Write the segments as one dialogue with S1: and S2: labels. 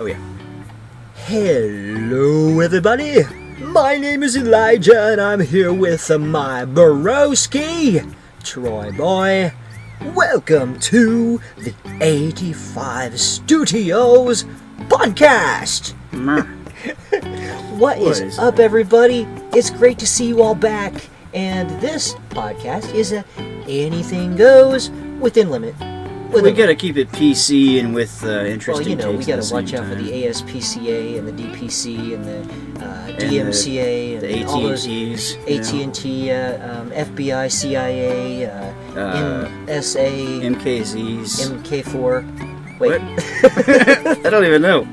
S1: Oh, yeah.
S2: Hello, everybody. My name is Elijah, and I'm here with my broski, Troy Boy. Welcome to the 85 Studios podcast. What is up, everybody? It's great to see you all back. And this podcast is a anything goes within limit.
S1: We gotta keep it PC and with interesting
S2: Well, we gotta watch out
S1: time.
S2: for the ASPCA and the DPC and the DMCA and
S1: the
S2: all those
S1: AT&Ts,
S2: AT&T, FBI, CIA, NSA,
S1: MKZs,
S2: MK4. Wait,
S1: what? I don't even know.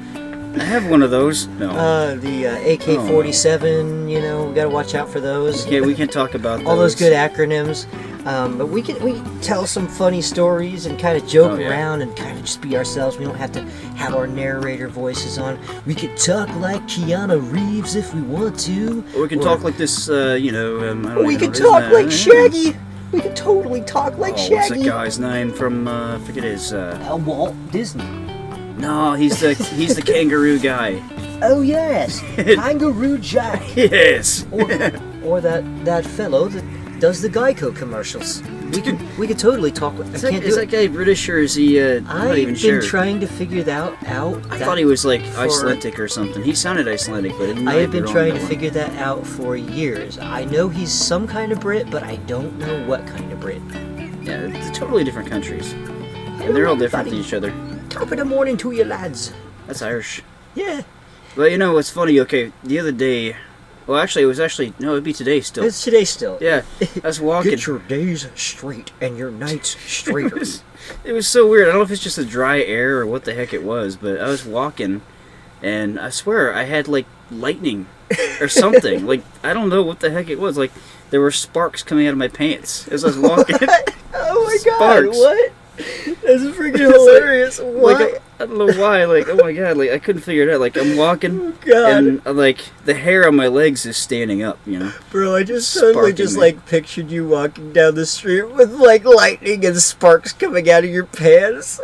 S1: I have one of those. No.
S2: The AK-47. We gotta watch out for those.
S1: Yeah, we can talk about
S2: all those good acronyms. But we can tell some funny stories and kind of joke around and kind of just be ourselves. We don't have to have our narrator voices on. We could talk like Keanu Reeves if we want to.
S1: Or we can talk like this, I don't
S2: we
S1: know
S2: could talk like Shaggy. We could totally talk like Shaggy.
S1: What's that guy's name from, I forget his,
S2: Walt Disney.
S1: No, he's the kangaroo guy.
S2: Oh, yes. Kangaroo Jack.
S1: Yes.
S2: Or that fellow that does the Geico commercials. We could totally talk.
S1: Is that guy British or is he? I'm not even sure.
S2: I've been trying to figure that out.
S1: I thought he was like Icelandic or something. He sounded Icelandic, but
S2: I have been trying to figure that out for years. I know he's some kind of Brit, but I don't know what kind of Brit.
S1: Yeah, it's totally different countries, and they're all different than each other.
S2: Top of the morning to you, lads.
S1: That's Irish.
S2: Yeah.
S1: But what's funny? Okay, the other day. Well, actually, it'd be today still.
S2: It's today still.
S1: Yeah, I was walking.
S2: Get your days straight and your nights straighter.
S1: It was so weird. I don't know if it's just the dry air or what the heck it was, but I was walking, and I swear I had, like, lightning or something. Like, I don't know what the heck it was. Like, there were sparks coming out of my pants as I was walking.
S2: Oh, my
S1: Sparks.
S2: God, what? That's freaking hilarious. What?
S1: Like, I don't know why. Like, oh my God. Like, I couldn't figure it out. Like, I'm walking, and like the hair on my legs is standing up.
S2: Bro, I just totally pictured you walking down the street with like lightning and sparks coming out of your pants.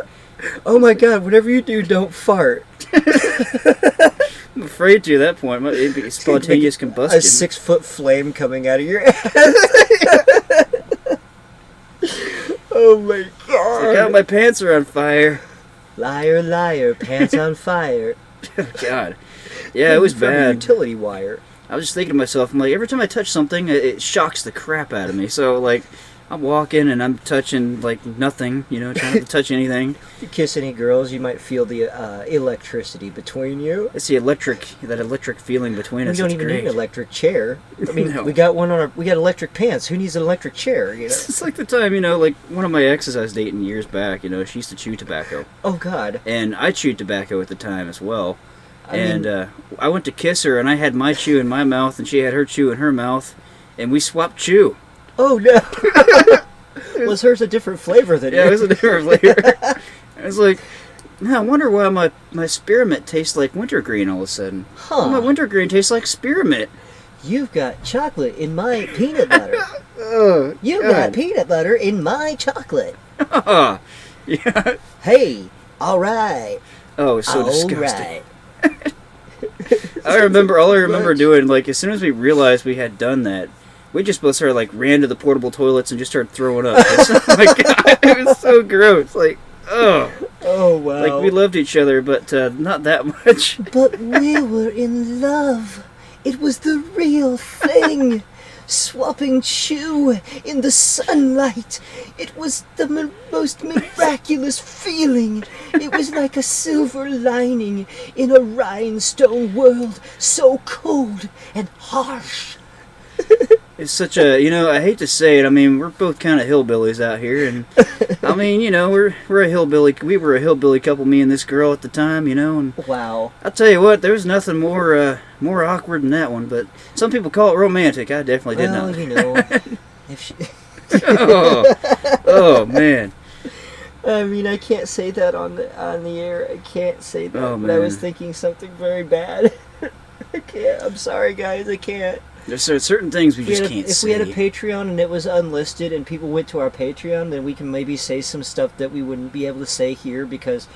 S2: Oh my God! Whatever you do, don't fart.
S1: I'm afraid to at that point. It'd be spontaneous combustion.
S2: A 6-foot flame coming out of your ass. Oh my God!
S1: It's like, my pants are on fire.
S2: Liar, liar, pants on fire.
S1: Oh God. Yeah, it was bad.
S2: Utility wire.
S1: I was just thinking to myself, I'm like, every time I touch something, it shocks the crap out of me. So, like, I'm walking and I'm touching, like, nothing, trying not to touch anything.
S2: If you kiss any girls, you might feel the electricity between you.
S1: It's that electric feeling between us.
S2: We don't even need an electric chair. I mean,
S1: No.
S2: we got electric pants. Who needs an electric chair,
S1: It's like the time, like, one of my exes I was dating years back, she used to chew tobacco.
S2: Oh, God.
S1: And I chewed tobacco at the time as well. I went to kiss her, and I had my chew in my mouth, and she had her chew in her mouth, and we swapped chew.
S2: Oh, no. Was hers a different flavor than yours?
S1: Yeah, it was a different flavor. I was like, I wonder why my spearmint tastes like wintergreen all of a sudden.
S2: Huh.
S1: My wintergreen tastes like spearmint.
S2: You've got chocolate in my peanut butter.
S1: Oh,
S2: You've got peanut butter in my chocolate.
S1: Oh, yeah.
S2: Hey, all right.
S1: Oh, it's so disgusting.
S2: Right.
S1: All I remember doing, like, as soon as we realized we had done that, we just both started, like, ran to the portable toilets and just started throwing up. Oh my God, it was so gross. Like, oh.
S2: Oh, wow.
S1: Like, we loved each other, but not that much.
S2: But we were in love. It was the real thing. Swapping chew in the sunlight. It was the most miraculous feeling. It was like a silver lining in a rhinestone world so cold and harsh.
S1: It's such a, I hate to say it, I mean, we're both kind of hillbillies out here, and, I mean, we're a hillbilly, we were a hillbilly couple, me and this girl at the time, and...
S2: Wow.
S1: I'll tell you what, there was nothing more awkward than that one, but some people call it romantic, I definitely did not.
S2: If she...
S1: oh, man.
S2: I mean, I can't say that on the air, I can't say that,
S1: Oh,
S2: but I was
S1: man.
S2: thinking something very bad. I can't, I'm sorry guys, I can't.
S1: There's certain things we just can't say.
S2: If we had a Patreon and it was unlisted and people went to our Patreon, then we can maybe say some stuff that we wouldn't be able to say here because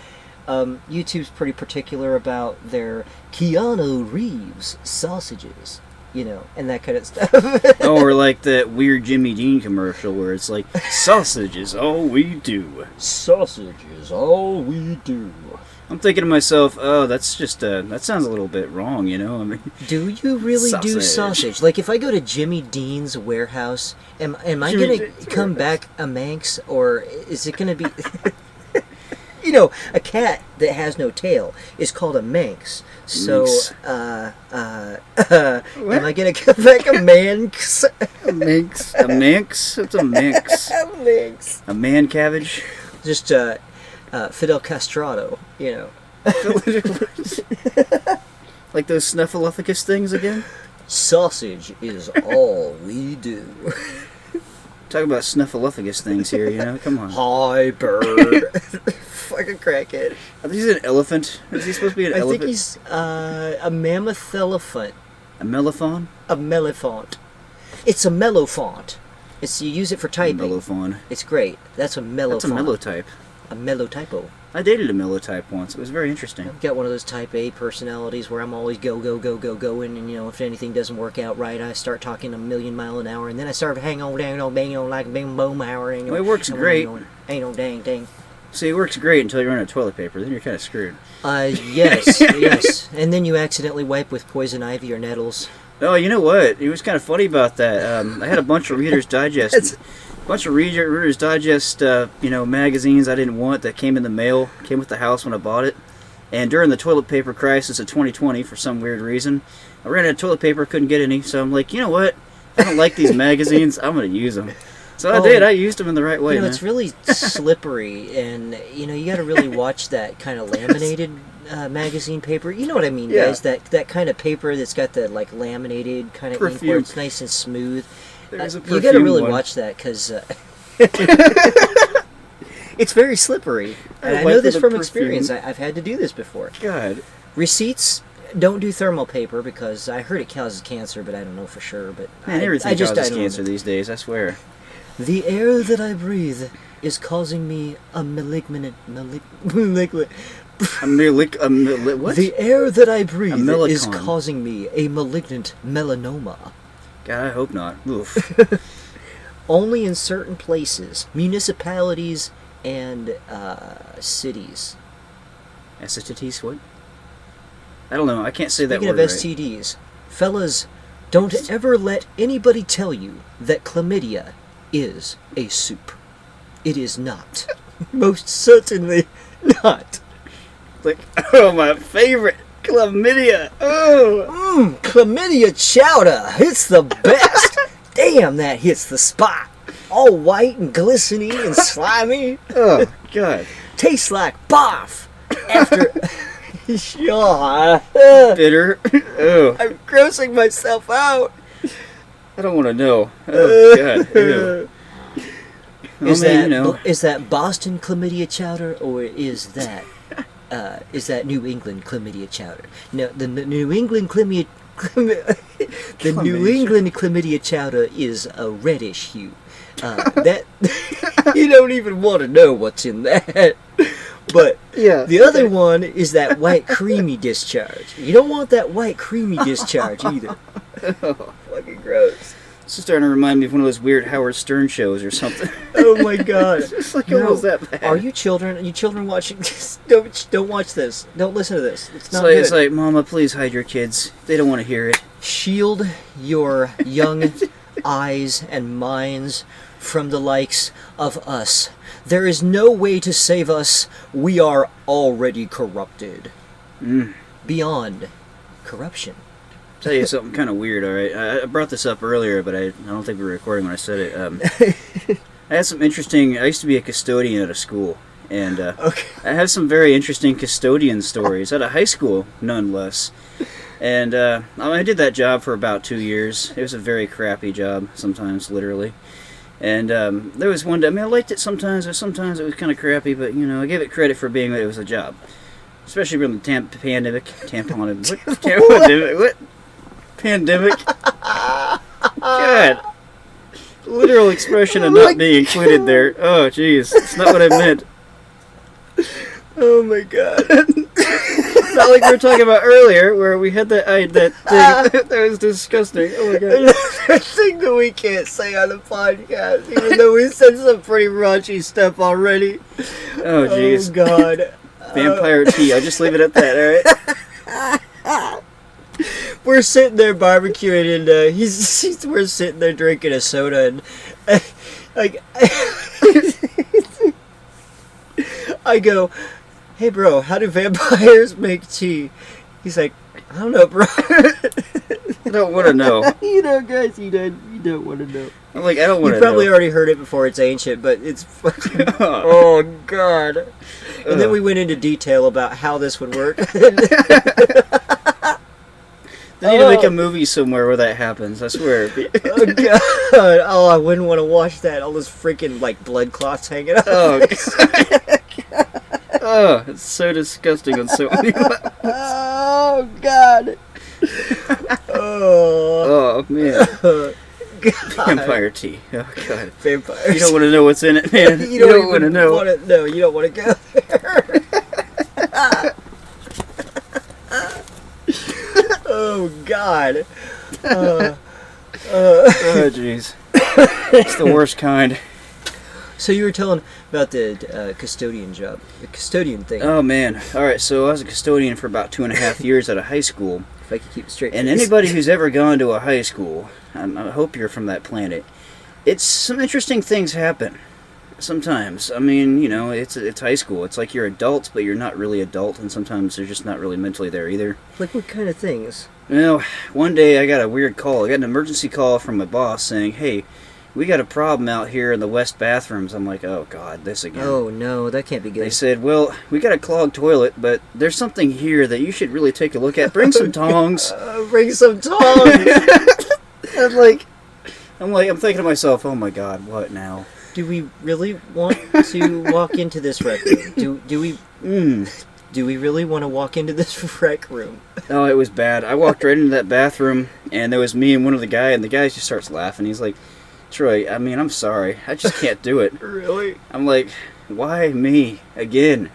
S2: YouTube's pretty particular about their Keanu Reeves sausages, and that kind of stuff.
S1: Oh, or like that weird Jimmy Dean commercial where it's like, sausage is all we do.
S2: Sausage is all we do.
S1: I'm thinking to myself, oh, that's just, that sounds a little bit wrong, I mean...
S2: Do you really do sausage? Like, if I go to Jimmy Dean's warehouse, am I going to come back a Manx, or is it going to be... a cat that has no tail is called a Manx. So, am I going to come back a Manx?
S1: A Manx? A Manx? What's a Manx?
S2: A Manx.
S1: A man cabbage?
S2: Just, Fidel Castrado,
S1: Like those snuffleupagus things again?
S2: Sausage is all we do.
S1: Talk about snuffleupagus things here, come on.
S2: Hi, bird. Fucking crackhead.
S1: I think he's an elephant. Is he supposed to be an elephant?
S2: I think he's a mammoth elephant.
S1: A mellophon?
S2: A mellophont. It's a mellophont. You use it for typing.
S1: Mellophon.
S2: It's great. That's a mellophont.
S1: That's a mellotype.
S2: A mellotypo.
S1: I dated a mellotype once. It was very interesting.
S2: I've got one of those type A personalities where I'm always going, and if anything doesn't work out right, I start talking a million mile an hour, and then I start hang on, dang on, bang on, like a bing boom hour.
S1: Well, it works great.
S2: Ain't no dang.
S1: See, it works great until you're on a toilet paper. Then you're kind of screwed.
S2: Yes, yes. And then you accidentally wipe with poison ivy or nettles.
S1: Oh, you know what? It was kind of funny about that. I had a bunch of Reader's Digest. Reader's Digest, magazines I didn't want that came in the mail, came with the house when I bought it. And during the toilet paper crisis of 2020, for some weird reason, I ran out of toilet paper, couldn't get any, so I'm like, you know what? I don't like these magazines, I'm going to use them. So I did, I used them in the right way, man.
S2: It's really slippery, and, you got to really watch that kind of laminated magazine paper. You know what I mean, guys? That kind of paper that's got the, laminated kind of ink where it's nice and smooth. You got to really watch that because it's very slippery. And I know this from experience. I've had to do this before.
S1: God.
S2: Receipts, don't do thermal paper because I heard it causes cancer, but I don't know for sure. But
S1: man, everything causes cancer these days, I swear.
S2: The air that I breathe is causing me a malignant. What? The air that I breathe is causing me a malignant melanoma.
S1: God, I hope not. Oof.
S2: Only in certain places, municipalities and cities.
S1: STDs, what? I don't know. I can't say that word
S2: right. Speaking of STDs, fellas, don't ever let anybody tell you that chlamydia is a soup. It is not. Most certainly not.
S1: Like, oh, my favorite. Chlamydia. Oh.
S2: Chlamydia chowder. It's the best. Damn, that hits the spot. All white and glistening and slimy.
S1: Oh, God.
S2: Tastes like barf. After...
S1: Bitter. Oh.
S2: I'm grossing myself out.
S1: I don't want to know. Oh, God. Ew.
S2: Is that Boston chlamydia chowder, or is that New England chlamydia chowder? No, the New England chlamydia chowder is a reddish hue. That you don't even want to know what's in that. But the other one is that white creamy discharge. You don't want that white creamy discharge either.
S1: Oh.
S2: Fucking gross.
S1: This is starting to remind me of one of those weird Howard Stern shows or something.
S2: Oh my God!
S1: It's like almost that bad.
S2: Are you children watching this? Don't watch this. Don't listen to this. It's not good.
S1: It's like, Mama, please hide your kids. They don't want to hear it.
S2: Shield your young eyes and minds from the likes of us. There is no way to save us. We are already corrupted. Beyond corruption.
S1: Tell you something kind of weird, alright? I brought this up earlier, but I don't think we were recording when I said it. I had some interesting... I used to be a custodian at a school, and I have some very interesting custodian stories at a high school, nonetheless. And I did that job for about 2 years. It was a very crappy job, sometimes, literally. And there was one day... I mean, I liked it sometimes, or sometimes it was kind of crappy, but, I gave it credit for being that it was a job. Especially from the pandemic. What? Pandemic. God. Literal expression of not being included there. Oh, jeez. It's not what I meant.
S2: Oh my god.
S1: Not like we were talking about earlier, where we had that thing that was disgusting. Oh my god.
S2: Another thing that we can't say on the podcast, even though we said some pretty raunchy stuff already.
S1: Oh jeez.
S2: Oh god.
S1: Vampire tea. I'll just leave it at that. All right.
S2: We're sitting there barbecuing, and we're sitting there drinking a soda, and like I go, "Hey, bro, how do vampires make tea?" He's like, "I don't know, bro."
S1: I don't want to know.
S2: You know, guys, you don't want to know.
S1: I'm like, I don't want to
S2: You
S1: know.
S2: probably already heard it before. It's ancient, but it's fucking. Oh god! And then we went into detail about how this would work.
S1: They need to make a movie somewhere where that happens. I swear.
S2: Oh god! Oh, I wouldn't want to watch that. All those freaking like blood clots hanging out.
S1: Oh, god. Oh, it's so disgusting on so many levels.
S2: Oh god! Oh,
S1: Oh man.
S2: God.
S1: Vampire tea. Oh god.
S2: Vampires.
S1: You don't want to know what's in it, man.
S2: You don't
S1: want to know.
S2: No, you don't want to go there. Oh god.
S1: Oh jeez. It's the worst kind.
S2: So you were telling about the custodian job, the custodian thing.
S1: Oh man. All right. So I was a custodian for about 2.5 years at a high school.
S2: If I could keep it straight.
S1: And
S2: face.
S1: anybody who's ever gone to a high school, I hope you're from that planet. It's some interesting things happen. Sometimes. I mean, you know, it's high school. It's like you're adults, but you're not really adult, and sometimes they're just not really mentally there either.
S2: Like what kind of things?
S1: Well, one day I got a weird call. I got an emergency call from my boss saying, "Hey, we got a problem out here in the west bathrooms." I'm like, "Oh God, this again."
S2: Oh no, that can't be good.
S1: They said, "Well, we got a clogged toilet, but there's something here that you should really take a look at. Bring some tongs."
S2: Bring some tongs.
S1: I'm thinking to myself, "Oh my God, what now?"
S2: Do we really want to walk into this rec room? Do we really want to walk into this rec room?
S1: Oh, it was bad. I walked right into that bathroom, and there was me and one of the guy, and the guy just starts laughing. He's like, "Troy, I mean, I'm sorry. I just can't do it."
S2: Really?
S1: I'm like, "Why me again?"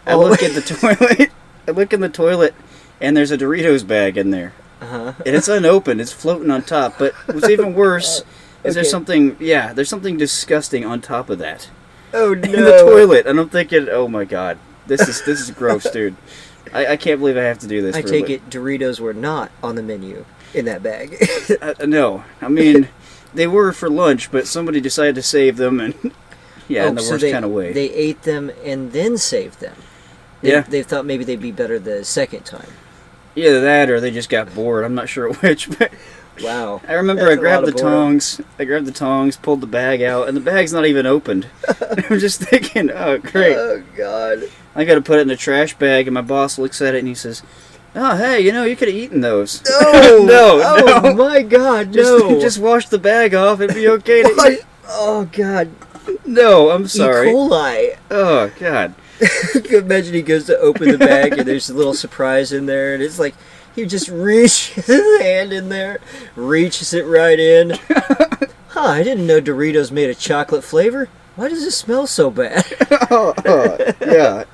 S1: I look at the toilet. I look in the toilet, and there's a Doritos bag in there.
S2: Uh-huh.
S1: And it's unopened. It's floating on top. But what's even worse is there's something disgusting on top of that.
S2: Oh no.
S1: In the toilet. And I'm thinking, oh my God, this is gross, dude. I can't believe I have to do this.
S2: I take it Doritos were not on the menu in that bag.
S1: No. I mean, they were for lunch, but somebody decided to save them, and in the worst kind of way.
S2: They ate them and then saved them. They thought maybe they'd be better the second time.
S1: Either that or they just got bored. I'm not sure which, but
S2: wow.
S1: I remember I grabbed the tongs. I grabbed the tongs, pulled the bag out, and the bag's not even opened. I'm just thinking, oh great.
S2: Oh God.
S1: I got to put it in a trash bag, and my boss looks at it and he says, "Oh hey, you could have eaten those."
S2: No.
S1: No.
S2: Oh my God. No.
S1: Just wash the bag off. It'd be okay to eat.
S2: Oh God.
S1: No, I'm sorry.
S2: E. coli.
S1: Oh God.
S2: You can imagine he goes to open the bag and there's a little surprise in there, and it's like he just reaches his hand in there, reaches it right in. I didn't know Doritos made a chocolate flavor. Why does it smell so bad?
S1: Yeah.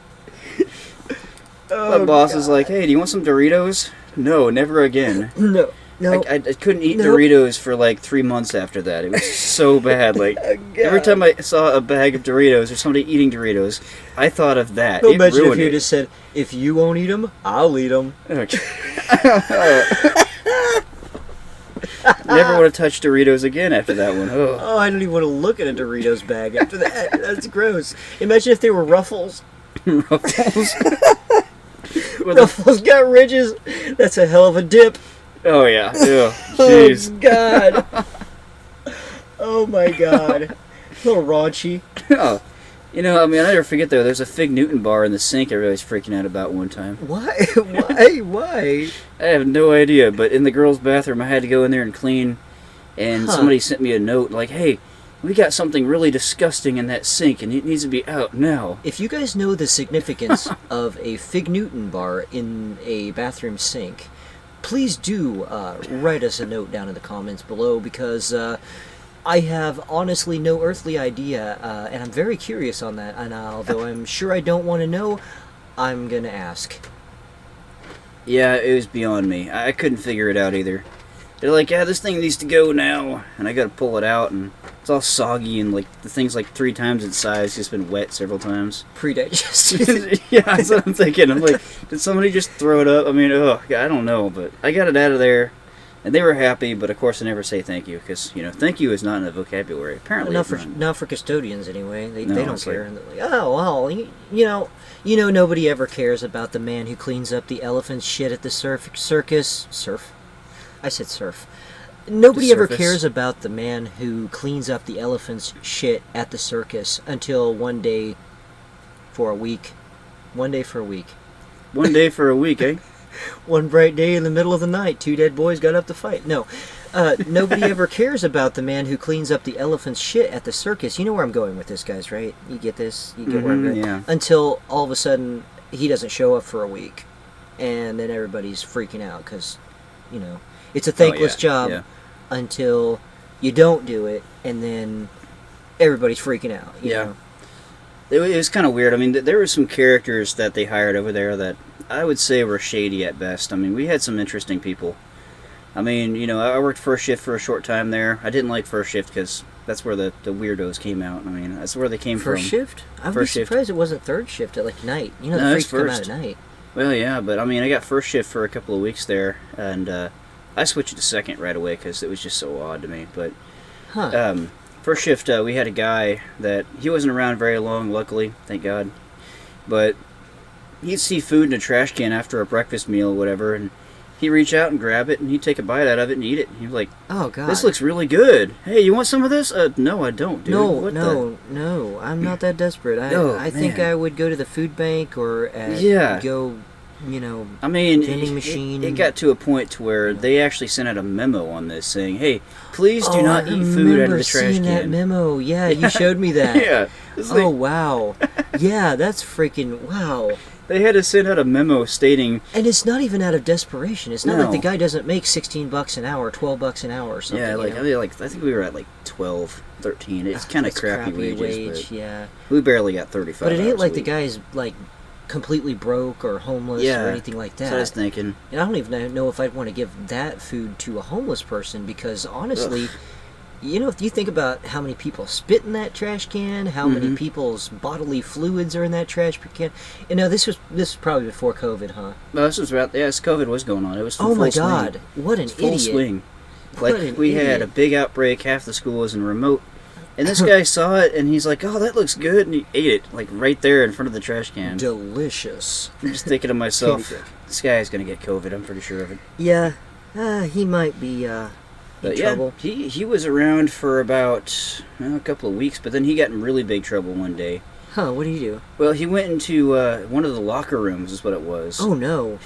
S2: Oh,
S1: my boss
S2: God.
S1: is like, "Hey, do you want some Doritos?" No, never again.
S2: No.
S1: I couldn't eat
S2: Nope.
S1: Doritos for like 3 months after that. It was so bad. Like
S2: Oh,
S1: every
S2: God.
S1: time I saw a bag of Doritos or somebody eating Doritos, I thought of that. It
S2: Imagine if
S1: ruined
S2: you
S1: it.
S2: just said, "If you won't eat them, I'll eat them."
S1: Okay. Never want to touch Doritos again after that one. Oh.
S2: Oh, I don't even want to look at a Doritos bag after that. That's gross. Imagine if they were Ruffles.
S1: Ruffles.
S2: Ruffles got ridges. That's a hell of a dip.
S1: Oh yeah. Ew. Jeez.
S2: Oh, God. Oh, my God. A little raunchy.
S1: Oh. I never forget though, there's a Fig Newton bar in the sink I really was freaking out about one time.
S2: Why? Why?
S1: I have no idea, but in the girls' bathroom I had to go in there and clean, and somebody sent me a note like, "Hey, we got something really disgusting in that sink and it needs to be out now."
S2: If you guys know the significance of a Fig Newton bar in a bathroom sink, please do write us a note down in the comments below, because I have honestly no earthly idea, and I'm very curious on that. And although I'm sure I don't want to know, I'm gonna ask.
S1: Yeah, it was beyond me. I couldn't figure it out either. They're like, yeah, this thing needs to go now, and I gotta pull it out, and it's all soggy, and like the thing's like 3 times its size, just been wet several times.
S2: Pre-digested.
S1: Yeah, that's what I'm thinking. I'm like, did somebody just throw it up? I mean, I don't know, but I got it out of there, and they were happy. But of course, I never say thank you because thank you is not in the vocabulary. Apparently,
S2: not for custodians anyway. They don't care.
S1: Like,
S2: Like, oh well, nobody ever cares about the man who cleans up the elephant's shit at the circus. I said surf. Nobody ever cares about the man who cleans up the elephant's shit at the circus until one day for a week. One day for a week.
S1: One day for a week, eh?
S2: One bright day in the middle of the night, 2 dead boys got up to fight. No. Nobody ever cares about the man who cleans up the elephant's shit at the circus. You know where I'm going with this, guys, right? You get this? You get where I'm going?
S1: Yeah.
S2: Until all of a sudden he doesn't show up for a week. And then everybody's freaking out because, it's a thankless job until you don't do it, and then everybody's freaking out. You know?
S1: It was kind of weird. I mean, there were some characters that they hired over there that I would say were shady at best. I mean, we had some interesting people. I mean, I worked first shift for a short time there. I didn't like first shift because that's where the weirdos came out. I mean, that's where they came from.
S2: First shift? I was surprised it wasn't third shift at night. The freaks come out at night.
S1: Well, yeah, but I mean, I got first shift for a couple of weeks there, and I switched it to second right away because it was just so odd to me. But first shift, we had a guy that he wasn't around very long, luckily, thank God. But he'd see food in a trash can after a breakfast meal or whatever, and he'd reach out and grab it, and he'd take a bite out of it and eat it. And he was like,
S2: "Oh God,
S1: this looks really good. Hey, you want some of this?" No, I don't, dude.
S2: No, I'm not that desperate. I think I would go to the food bank or go.
S1: I mean,
S2: vending machine.
S1: It got to a point to where they actually sent out a memo on this saying, "Hey, please do not eat food out of the trash can."
S2: That memo. Yeah, you showed me that.
S1: Yeah.
S2: Oh wow. Yeah, that's freaking wow.
S1: They had to send out a memo stating,
S2: and it's not even out of desperation. It's not like the guy doesn't make $16 an hour, $12 an hour, or something.
S1: Yeah, I think we were at like 12, 13. It's kind of crappy wages.
S2: Yeah.
S1: We barely got 35.
S2: But it ain't like the guy's like completely broke or homeless or anything like that.
S1: So I was thinking.
S2: And I don't even know if I'd want to give that food to a homeless person because honestly, if you think about how many people spit in that trash can, how many people's bodily fluids are in that trash can. This was probably before COVID, huh?
S1: No, this was COVID was going on. It was
S2: full God, what an
S1: full
S2: idiot!
S1: Swing. We had a big outbreak. Half the school was in remote. And this guy saw it, and he's like, "Oh, that looks good," and he ate it, like, right there in front of the trash can.
S2: Delicious.
S1: I'm just thinking to myself, this guy's going to get COVID, I'm pretty sure of it.
S2: Yeah, he might be in trouble.
S1: He was around for about a couple of weeks, but then he got in really big trouble one day.
S2: Huh, what did he do?
S1: Well, he went into one of the locker rooms, is what it was.
S2: Oh, no.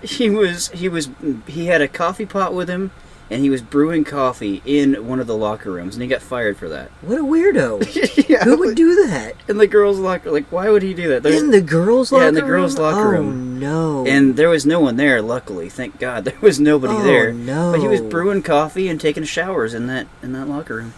S1: He had a coffee pot with him, and he was brewing coffee in one of the locker rooms, and he got fired for that.
S2: What a weirdo. Yeah, who would do that?
S1: In the girls' locker, why would he do that?
S2: In the girls' locker room?
S1: Yeah, in the girls' locker room.
S2: Oh, no.
S1: And there was no one there, luckily. Thank God. There was nobody there.
S2: Oh, no.
S1: But he was brewing coffee and taking showers in that locker room.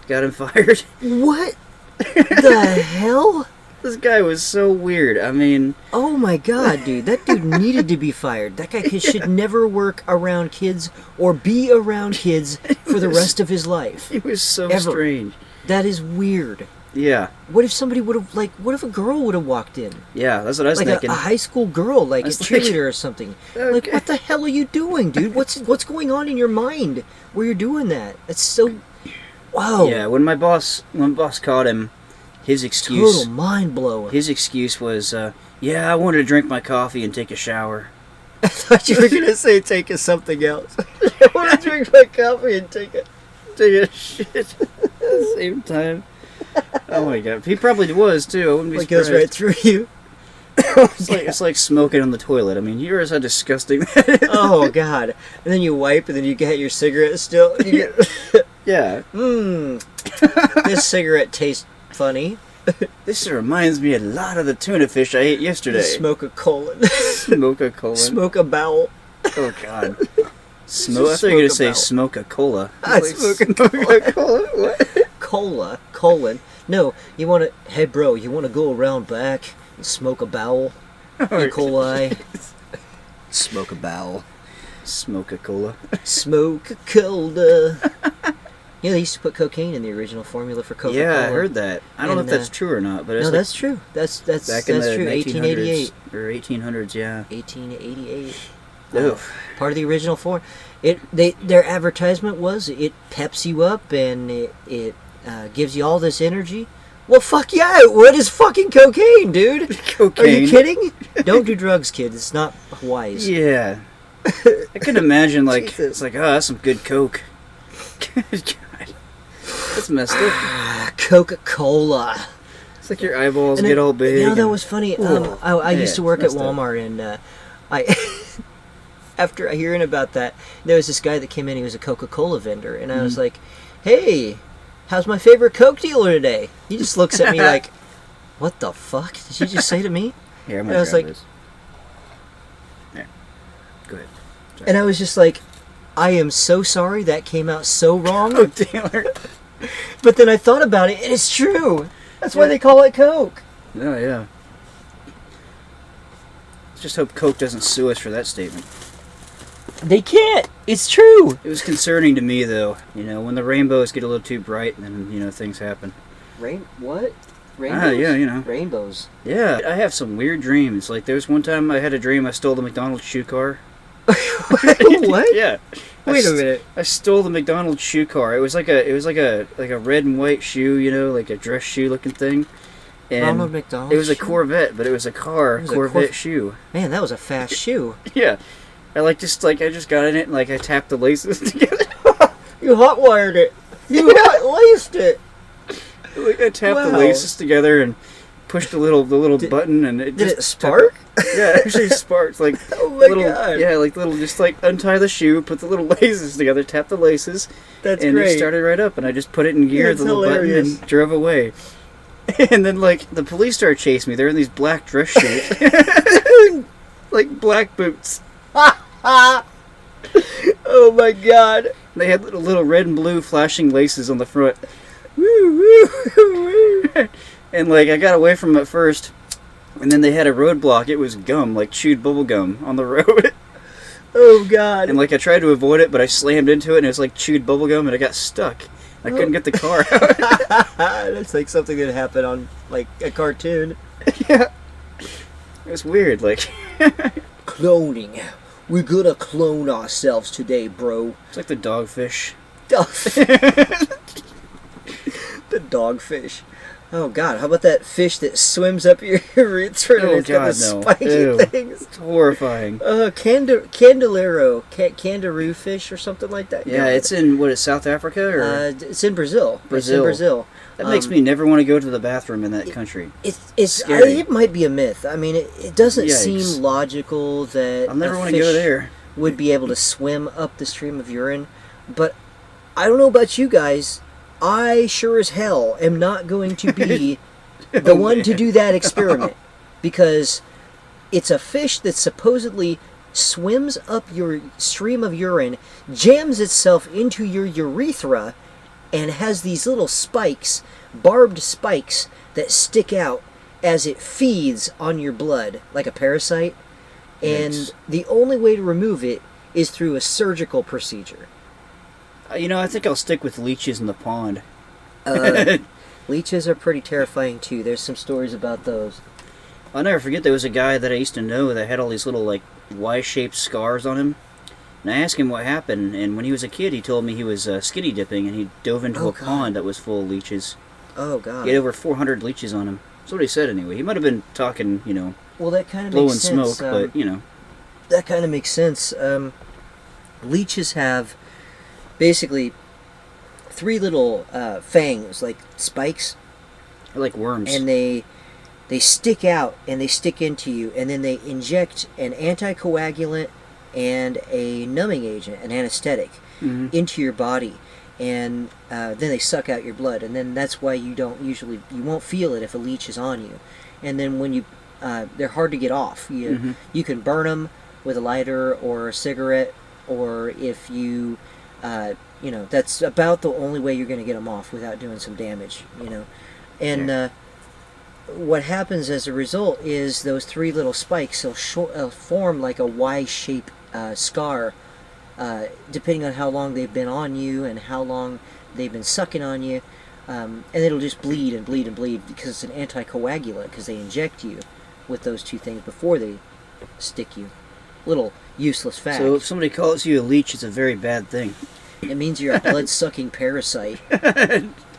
S1: Got him fired.
S2: What the hell?
S1: This guy was so weird. I mean...
S2: Oh my God, dude. That dude needed to be fired. That guy should never work around kids or be around kids for the rest of his life.
S1: He was so
S2: Ever.
S1: strange.
S2: That is weird.
S1: Yeah.
S2: What if somebody would have, what if a girl would have walked in?
S1: Yeah, that's what I was thinking.
S2: A high school girl, a cheerleader or something.
S1: Okay.
S2: What the hell are you doing, dude? What's going on in your mind where you're doing that? That's so... Wow.
S1: Yeah, when boss caught him, his excuse...
S2: Total mind-blowing.
S1: His excuse was, I wanted to drink my coffee and take a shower.
S2: I thought you were going to say take something else. I want to drink my coffee and take a
S1: shit at the same time. Oh my God. He probably was, too. I wouldn't be surprised.
S2: It goes right through you.
S1: It's like smoking on the toilet. I mean, you realize how disgusting that is.
S2: Oh, God. And then you wipe, and then you get your cigarette still.
S1: Yeah.
S2: This cigarette tastes funny.
S1: This reminds me a lot of the tuna fish I ate yesterday.
S2: Smoke a colon.
S1: Smoke a colon.
S2: Smoke a bowel.
S1: Oh, God. Smoke. I thought you were gonna say smoke a cola.
S2: I smoke a Coca-Cola. What? Cola, colon. No, you want to. Hey, bro, you want to go around back and smoke a bowel? E. coli. Smoke a bowel.
S1: Smoke a cola.
S2: Smoke a cola. Yeah, they used to put cocaine in the original formula for Coca-Cola.
S1: Yeah, I heard that. I don't know if that's true or not, but it's
S2: no, that's true. That's
S1: back in the
S2: true. 1888
S1: or 1800s. Yeah.
S2: 1888.
S1: Oof.
S2: Part of the original form. Their advertisement was it peps you up and it gives you all this energy. Well, fuck yeah, what is fucking cocaine, dude?
S1: Cocaine.
S2: Are you kidding? Don't do drugs, kids. It's not wise.
S1: Yeah. I can imagine, like,
S2: Jesus.
S1: it's like, oh, that's some good Coke. God. That's messed up.
S2: Coca-Cola.
S1: It's like your eyeballs
S2: And
S1: get
S2: then,
S1: all big.
S2: You know, that was funny. I used to work at
S1: messed up.
S2: Walmart, and I after hearing about that, there was this guy that came in. He was a Coca-Cola vendor, and I was like, "Hey, how's my favorite Coke dealer today?" He just looks at me like, "What the fuck did you just say to me?"
S1: Here, I'm
S2: And I was like,
S1: this. There. Go ahead. Sorry.
S2: and I was just like, "I am so sorry that came out so wrong."
S1: Coke dealer.
S2: But then I thought about it, and it's true. That's why they call it Coke.
S1: Oh, yeah. Let's just hope Coke doesn't sue us for that statement.
S2: They can't. It's true.
S1: It was concerning to me, though. You know, when the rainbows get a little too bright, then, you know, things happen.
S2: What? Rainbows?
S1: Ah, yeah, you know.
S2: Rainbows.
S1: Yeah, I have some weird dreams. Like, there was one time I had a dream I stole the McDonald's shoe car.
S2: What?
S1: Yeah.
S2: Wait a minute.
S1: I stole the McDonald's shoe car. It was like a red and white shoe, you know, like a dress shoe looking thing. And
S2: Ronald McDonald.
S1: it was a
S2: shoe?
S1: Corvette, but it was a car
S2: It was a
S1: Corvette shoe.
S2: Man, that was a fast shoe.
S1: Yeah. I just got in it and I tapped the laces together.
S2: You hot wired it. You hot laced it.
S1: I tapped the
S2: Wow.
S1: laces together and pushed the little button and it
S2: Did
S1: just
S2: it spark?
S1: Yeah, it actually sparked like
S2: Oh my
S1: little,
S2: God.
S1: yeah, like little, just like untie the shoe, put the little laces together, tap the laces,
S2: That's
S1: and
S2: great.
S1: it started right up. And I just put it in gear,
S2: That's
S1: the little
S2: hilarious.
S1: button, and drove away. And then like the police started chasing me. They're in these black dress shoes, like black boots.
S2: Oh my God.
S1: They had little red and blue flashing laces on the front.
S2: Woo, woo, woo.
S1: And like I got away from them at first, and then they had a roadblock. It was gum, like chewed bubble gum on the road.
S2: Oh God.
S1: And like I tried to avoid it, but I slammed into it, and it was like chewed bubble gum, and I got stuck. I couldn't get the car out.
S2: That's like something that happened on like a cartoon.
S1: Yeah, it was weird. Like
S2: Cloning. We're gonna clone ourselves today, bro.
S1: it's like the dogfish.
S2: The dogfish. Oh God! How about that fish that swims up your urethra and
S1: Oh,
S2: it's got
S1: God,
S2: the
S1: no.
S2: spiky
S1: Ew.
S2: things?
S1: It's horrifying.
S2: Candelero, kangaroo fish or something like that.
S1: Yeah, it's in what is South Africa or
S2: it's in Brazil. It's in
S1: Brazil.
S2: Brazil.
S1: that makes me never want to go to the bathroom in that country.
S2: It's
S1: Scary.
S2: it might be a myth. I mean, it doesn't
S1: Yikes.
S2: seem logical that
S1: I'll never
S2: a
S1: want to go
S2: fish
S1: there.
S2: would be able to swim up the stream of urine. But I don't know about you guys. I sure as hell am not going to be the one to do that experiment because it's a fish that supposedly swims up your stream of urine, jams itself into your urethra, and has these little spikes, barbed spikes, that stick out as it feeds on your blood like a parasite. And
S1: Yikes.
S2: the only way to remove it is through a surgical procedure.
S1: You know, I think I'll stick with leeches in the pond.
S2: Leeches are pretty terrifying too. There's some stories about those.
S1: I'll never forget there was a guy that I used to know that had all these little like Y-shaped scars on him. And I asked him what happened, and when he was a kid, he told me he was skinny dipping, and he dove into
S2: Oh,
S1: a
S2: God.
S1: pond that was full of leeches.
S2: Oh God.
S1: He had over 400 leeches on him. That's what he said anyway. He might have been talking, you know,
S2: Well, that kind of
S1: blowing
S2: makes sense.
S1: smoke, but you know.
S2: That kind of makes sense. Leeches have basically three little fangs, like spikes,
S1: They're like worms.
S2: and they stick out and they stick into you, and then they inject an anticoagulant and a numbing agent, an anesthetic, into your body, and then they suck out your blood, and then that's why you won't feel it if a leech is on you, and then when you they're hard to get off. You can burn them with a lighter or a cigarette, or if you, that's about the only way you're going to get them off without doing some damage, And what happens as a result is those three little spikes will form like a Y-shaped scar, depending on how long they've been on you and how long they've been sucking on you. And it'll just bleed and bleed and bleed because it's an anticoagulant, because they inject you with those two things before they stick you. Little useless fact.
S1: So if somebody calls you a leech, it's a very bad thing.
S2: It means you're a blood-sucking parasite.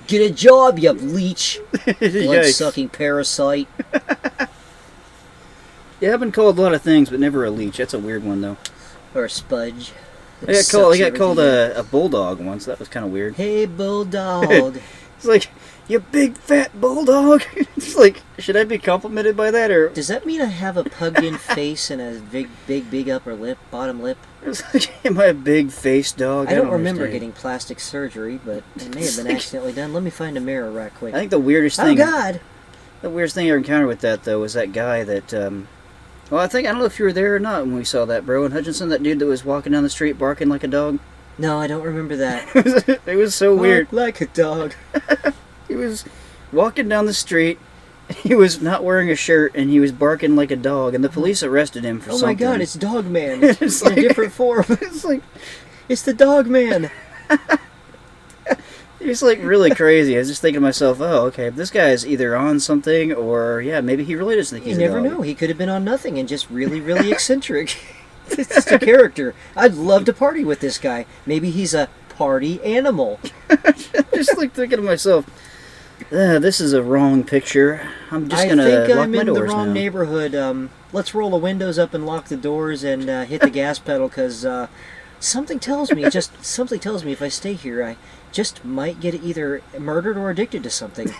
S2: Get a job, you leech. Blood-sucking parasite.
S1: Yeah, I've been called a lot of things, but never a leech. That's a weird one, though.
S2: Or a spudge.
S1: I got called a bulldog once. That was kind of weird.
S2: Hey, bulldog.
S1: It's like, you big fat bulldog. It's like, should I be complimented by that, or?
S2: Does that mean I have a pugged-in face and a big upper lip, bottom lip?
S1: It's like, am I a big face dog?
S2: I don't remember getting plastic surgery, but it may have been accidentally done. Let me find a mirror right quick.
S1: I think the weirdest thing.
S2: Oh God!
S1: The weirdest thing I encountered with that though was that guy that. Well, I don't know if you were there or not when we saw that, bro. In Hutchinson, that dude that was walking down the street barking like a dog.
S2: No, I don't remember that.
S1: It was so weird.
S2: Like a dog.
S1: He was walking down the street. He was not wearing a shirt, and he was barking like a dog. And the police arrested him for something.
S2: Oh my God! It's Dog Man. It's in a different form.
S1: It's like,
S2: it's the Dog Man.
S1: He's like really crazy. I was just thinking to myself, oh, okay, this guy is either on something, or yeah, maybe he really does think he's a dog.
S2: You never know. He could have been on nothing and just really, really eccentric. It's just a character. I'd love to party with this guy. Maybe he's a party animal.
S1: Just like thinking to myself, this is a wrong picture. I'm just gonna
S2: I think
S1: lock
S2: I'm
S1: my
S2: in
S1: doors
S2: the wrong
S1: now.
S2: neighborhood. Let's roll the windows up and lock the doors and hit the gas pedal, because something tells me if I stay here, I just might get either murdered or addicted to something.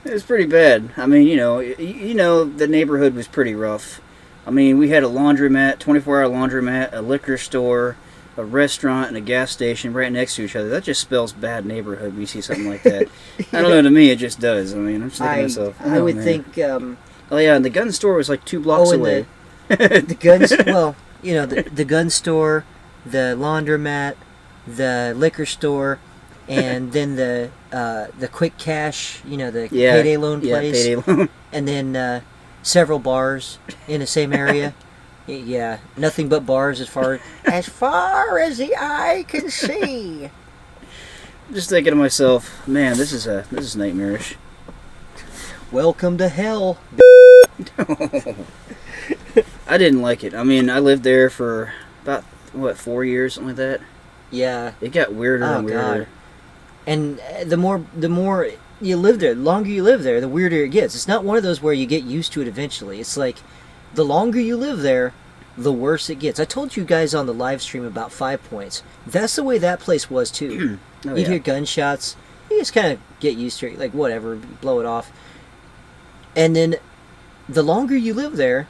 S1: It's pretty bad. I mean, the neighborhood was pretty rough. I mean, we had a laundromat, 24-hour laundromat, a liquor store, a restaurant, and a gas station right next to each other. That just spells bad neighborhood when you see something like that. I don't know, to me it just does. I mean, I'm just thinking to myself,
S2: I would
S1: man.
S2: think...
S1: oh yeah, and the gun store was like 2 blocks away.
S2: The guns... Well, the gun store, the laundromat, the liquor store, and then the quick cash, the payday loan place.
S1: Yeah, payday loan.
S2: And then several bars in the same area. Yeah, nothing but bars as far as the eye can see.
S1: Just thinking to myself, man, this is nightmarish.
S2: Welcome to hell.
S1: I didn't like it. I mean, I lived there for about 4 years, something like that.
S2: Yeah.
S1: It got weirder and weirder.
S2: God. And the more you live there, the longer you live there, the weirder it gets. It's not one of those where you get used to it eventually. It's like, the longer you live there, the worse it gets. I told you guys on the live stream about 5 Points. That's the way that place was too. You'd hear gunshots. You just kind of get used to it. Like, whatever, blow it off. And then, the longer you live there,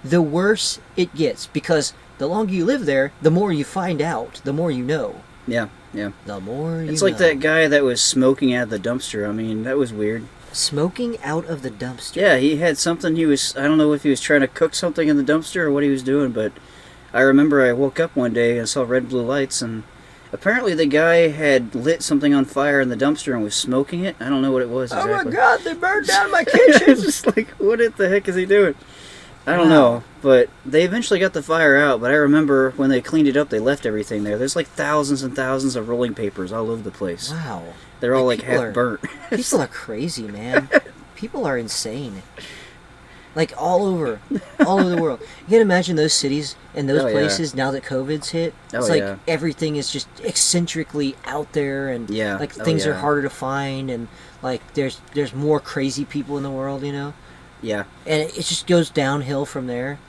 S2: the worse it gets. Because the longer you live there, the more you find out, the more you know.
S1: Yeah, yeah.
S2: The more you know.
S1: It's like that guy that was smoking out of the dumpster. I mean, that was weird.
S2: Smoking out of the dumpster?
S1: Yeah, he had something I don't know if he was trying to cook something in the dumpster or what he was doing, but I remember I woke up one day and saw red blue lights, and apparently the guy had lit something on fire in the dumpster and was smoking it. I don't know what it was exactly.
S2: Oh my God, they burned down my kitchen!
S1: It's just like, what the heck is he doing? I don't know, but they eventually got the fire out, but I remember when they cleaned it up, they left everything there. There's like thousands and thousands of rolling papers all over the place.
S2: Wow.
S1: They're all like half burnt.
S2: People are crazy, man. People are insane. Like all over the world. You can imagine those cities and those places now that COVID's hit. It's like everything is just eccentrically out there, and like things are harder to find, and like there's more crazy people in the world,
S1: Yeah.
S2: And it just goes downhill from there.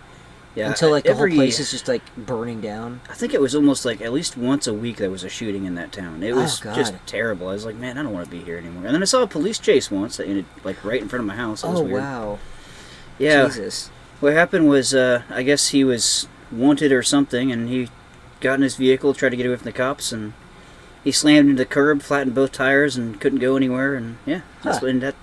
S1: Yeah.
S2: Until like the whole place is just like burning down.
S1: I think it was almost like at least once a week there was a shooting in that town. It was just terrible. I was like, man, I don't want to be here anymore. And then I saw a police chase once that ended like right in front of my house. That was weird.
S2: Wow.
S1: Yeah.
S2: Jesus.
S1: What happened was, I guess he was wanted or something, and he got in his vehicle, tried to get away from the cops, and he slammed into the curb, flattened both tires, and couldn't go anywhere. And yeah, that's what ended up.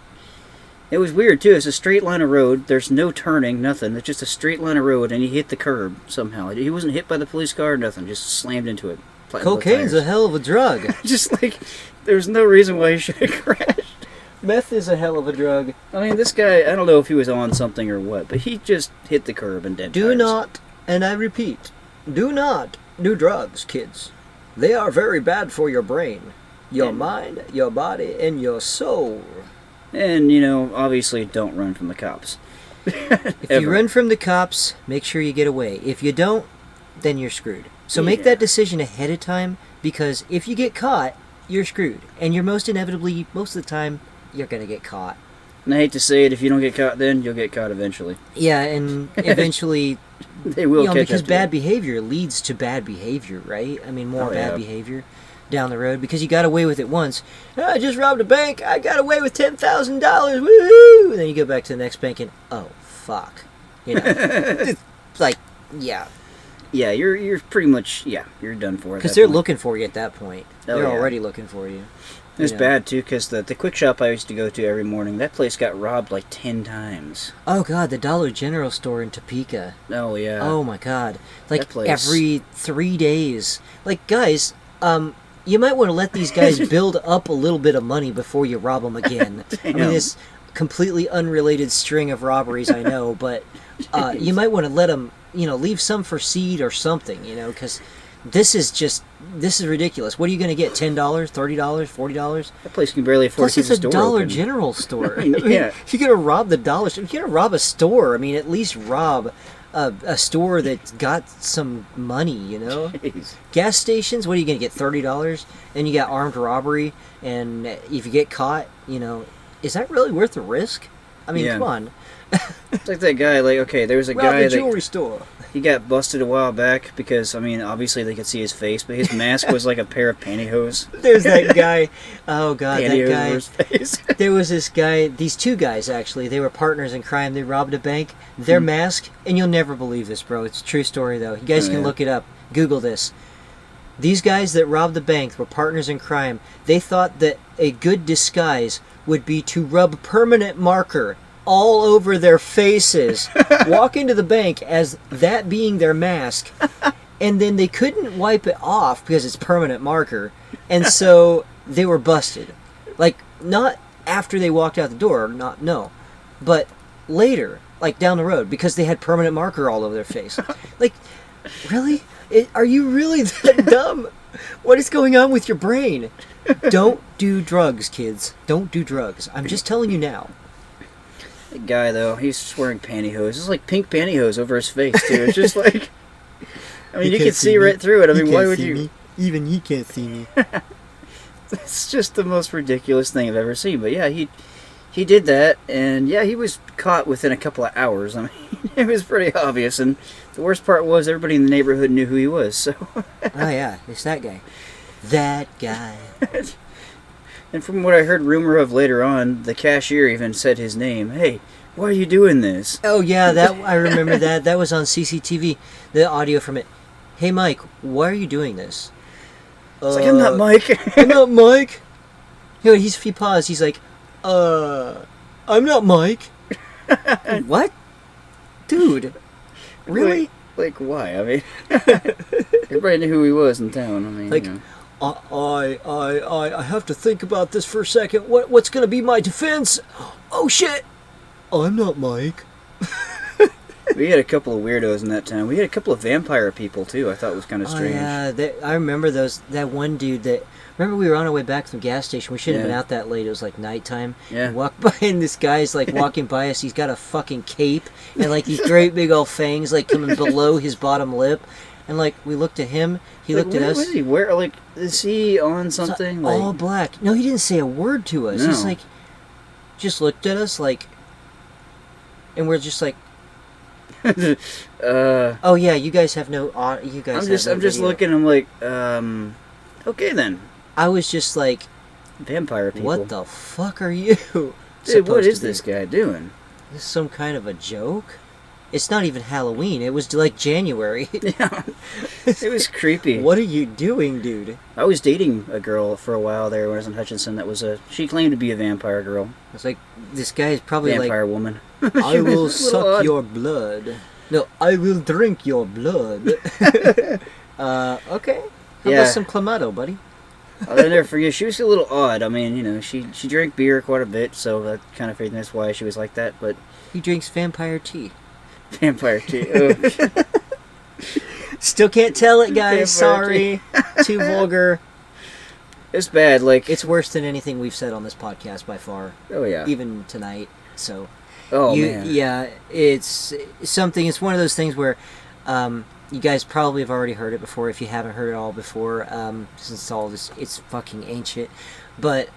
S1: It was weird too. It's a straight line of road. There's no turning, nothing. It's just a straight line of road, and he hit the curb somehow. He wasn't hit by the police car or nothing. Just slammed into it.
S2: Cocaine's a hell of a drug.
S1: Just like there's no reason why he should have crashed.
S2: Meth is a hell of a drug.
S1: I mean, this guy, I don't know if he was on something or what, but he just hit the curb and dead.
S2: Do not, and I repeat, do not do drugs, kids. They are very bad for your brain, your mind, your body, and your soul.
S1: And, you know, obviously don't run from the cops.
S2: If you run from the cops, make sure you get away. If you don't, then you're screwed. So make that decision ahead of time, because if you get caught, you're screwed. And you're most of the time, you're going to get caught.
S1: And I hate to say it, if you don't get caught then, you'll get caught eventually.
S2: Yeah, and eventually...
S1: They will catch
S2: because
S1: up to
S2: bad
S1: you.
S2: behavior leads to bad behavior, right? I mean, more bad
S1: yeah.
S2: behavior down the road, because you got away with it once. I just robbed a bank. I got away with $10,000. Woohoo! And then you go back to the next bank and, oh, fuck. You know, it's like, yeah.
S1: Yeah, you're pretty much, you're done for it.
S2: Because they're looking for you at that point.
S1: Oh,
S2: They're
S1: yeah.
S2: already looking for you.
S1: It was bad, too, because the quick shop I used to go to every morning, that place got robbed like 10 times.
S2: Oh, God, the Dollar General store in Topeka.
S1: Oh, yeah.
S2: Oh, my God. Like,
S1: That place.
S2: every 3 days. Like, guys, you might want to let these guys build up a little bit of money before you rob them again. I mean, this completely unrelated string of robberies, I know, but you might want to let them, leave some for seed or something, because this is ridiculous. What are you going to get, $10, $30, $40?
S1: That place can barely afford
S2: Plus,
S1: to keep
S2: it's
S1: the
S2: a
S1: store
S2: Dollar
S1: open.
S2: General store.
S1: Yeah.
S2: You're going to rob the dollar store. You're going to rob a store. I mean, at least rob a store that's got some money,
S1: Jeez.
S2: Gas stations, what are you going to get, $30? And you got armed robbery, and if you get caught, is that really worth the risk? I mean, come on.
S1: It's like that guy, there was a
S2: Rob
S1: guy
S2: the jewelry store.
S1: He got busted a while back because, I mean, obviously they could see his face, but his mask was like a pair of pantyhose.
S2: There's that guy. Oh, God,
S1: Pantyhose
S2: that guy.
S1: over his face.
S2: There was this guy, these two guys, actually. They were partners in crime. They robbed a bank. Their mask, and you'll never believe this, bro. It's a true story, though. You guys can look it up. Google this. These guys that robbed the bank were partners in crime. They thought that a good disguise would be to rub permanent marker all over their faces, walk into the bank as that being their mask, and then they couldn't wipe it off because it's permanent marker, and so they were busted. Like, not after they walked out the door, but later, like down the road, because they had permanent marker all over their face. Like, really? Are you really that dumb? What is going on with your brain? Don't do drugs, kids. Don't do drugs. I'm just telling you now.
S1: That guy, though, he's just wearing pantyhose. It's like pink pantyhose over his face, too. It's just like... I mean, you can see right through it. I mean, why would you...
S2: Me. Even he can't see me.
S1: It's just the most ridiculous thing I've ever seen. But yeah, he did that, and yeah, he was caught within a couple of hours. I mean, it was pretty obvious, and the worst part was everybody in the neighborhood knew who he was, so...
S2: Oh, yeah, it's that guy. That guy.
S1: And from what I heard rumor of later on, the cashier even said his name. Hey, why are you doing this?
S2: Oh, yeah, I remember that. That was on CCTV, the audio from it. Hey, Mike, why are you doing this?
S1: It's like, I'm not Mike.
S2: I'm not Mike. He paused. He's like, I'm not Mike. What? Dude, really?
S1: Like, why? I mean, everybody knew who he was in town. I mean,
S2: Like, I have to think about this for a second. What's going to be my defense? Oh, shit. I'm not Mike.
S1: We had a couple of weirdos in that town. We had a couple of vampire people, too. I thought was kind of strange.
S2: Oh, yeah. I remember that one dude that... Remember we were on our way back from the gas station. We shouldn't have been out that late. It was like nighttime.
S1: Yeah.
S2: We walked by and this guy's like walking by us. He's got a fucking cape and like these great big old fangs like coming below his bottom lip. And like we looked at him. He looked at us.
S1: What is he wear? Like, is he on something?
S2: Like, all black. No, he didn't say a word to us.
S1: No.
S2: He's like... Just looked at us like... And we're just like... Oh yeah, you guys have no... You guys
S1: I'm just looking. I'm like, okay then.
S2: I was just like...
S1: Vampire people.
S2: What the fuck are you?
S1: Dude, what is this guy doing?
S2: Is this some kind of a joke? It's not even Halloween. It was like January.
S1: Yeah, it was creepy.
S2: What are you doing, dude?
S1: I was dating a girl for a while there when I was in Hutchinson that was she claimed to be a vampire girl.
S2: It's like, this guy is probably
S1: Vampire woman.
S2: I will
S1: was a little
S2: suck
S1: odd.
S2: your blood. No, I will drink your blood. Okay. How
S1: Yeah.
S2: about some Clamato, buddy?
S1: I'll never forget. She was a little odd. I mean, you know, she drank beer quite a bit, so that kind of figured that's why she was like that. But
S2: He drinks vampire tea.
S1: vampire tea. Ugh.
S2: Still can't tell it, guys.
S1: Vampire
S2: Sorry. Too vulgar.
S1: It's bad. Like
S2: It's worse than anything we've said on this podcast by far.
S1: oh yeah.
S2: Even tonight. So,
S1: Oh man.
S2: yeah, it's something. It's one of those things where you guys probably have already heard it before. If you haven't heard it all before, since all this, it's fucking ancient. But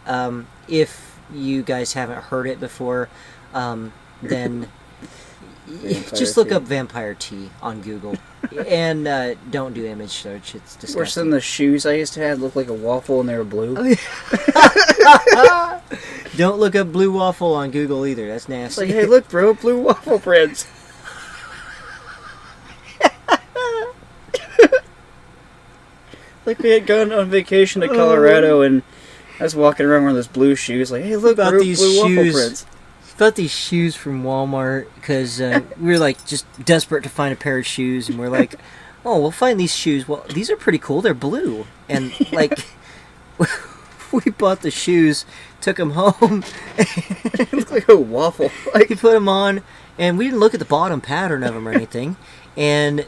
S2: if you guys haven't heard it before, then just look
S1: tea.
S2: up vampire tea on Google, and don't do image search. It's disgusting.
S1: Worse than the shoes I used to have looked like a waffle and they were blue.
S2: Don't look up blue waffle on Google either. That's
S1: It's
S2: nasty.
S1: like, hey, look, bro, blue waffle prints. Like we had gone on vacation to Colorado and I was walking around wearing those blue shoes. Like, hey, look,
S2: About
S1: bro,
S2: these
S1: blue waffle
S2: shoes.
S1: prints.
S2: Got these shoes from Walmart because we were like just desperate to find a pair of shoes, and we're like, oh, we'll find these shoes. Well, these are pretty cool. They're blue, and like we bought the shoes, took them home,
S1: It looked like a waffle.
S2: we put them on, and we didn't look at the bottom pattern of them or anything, and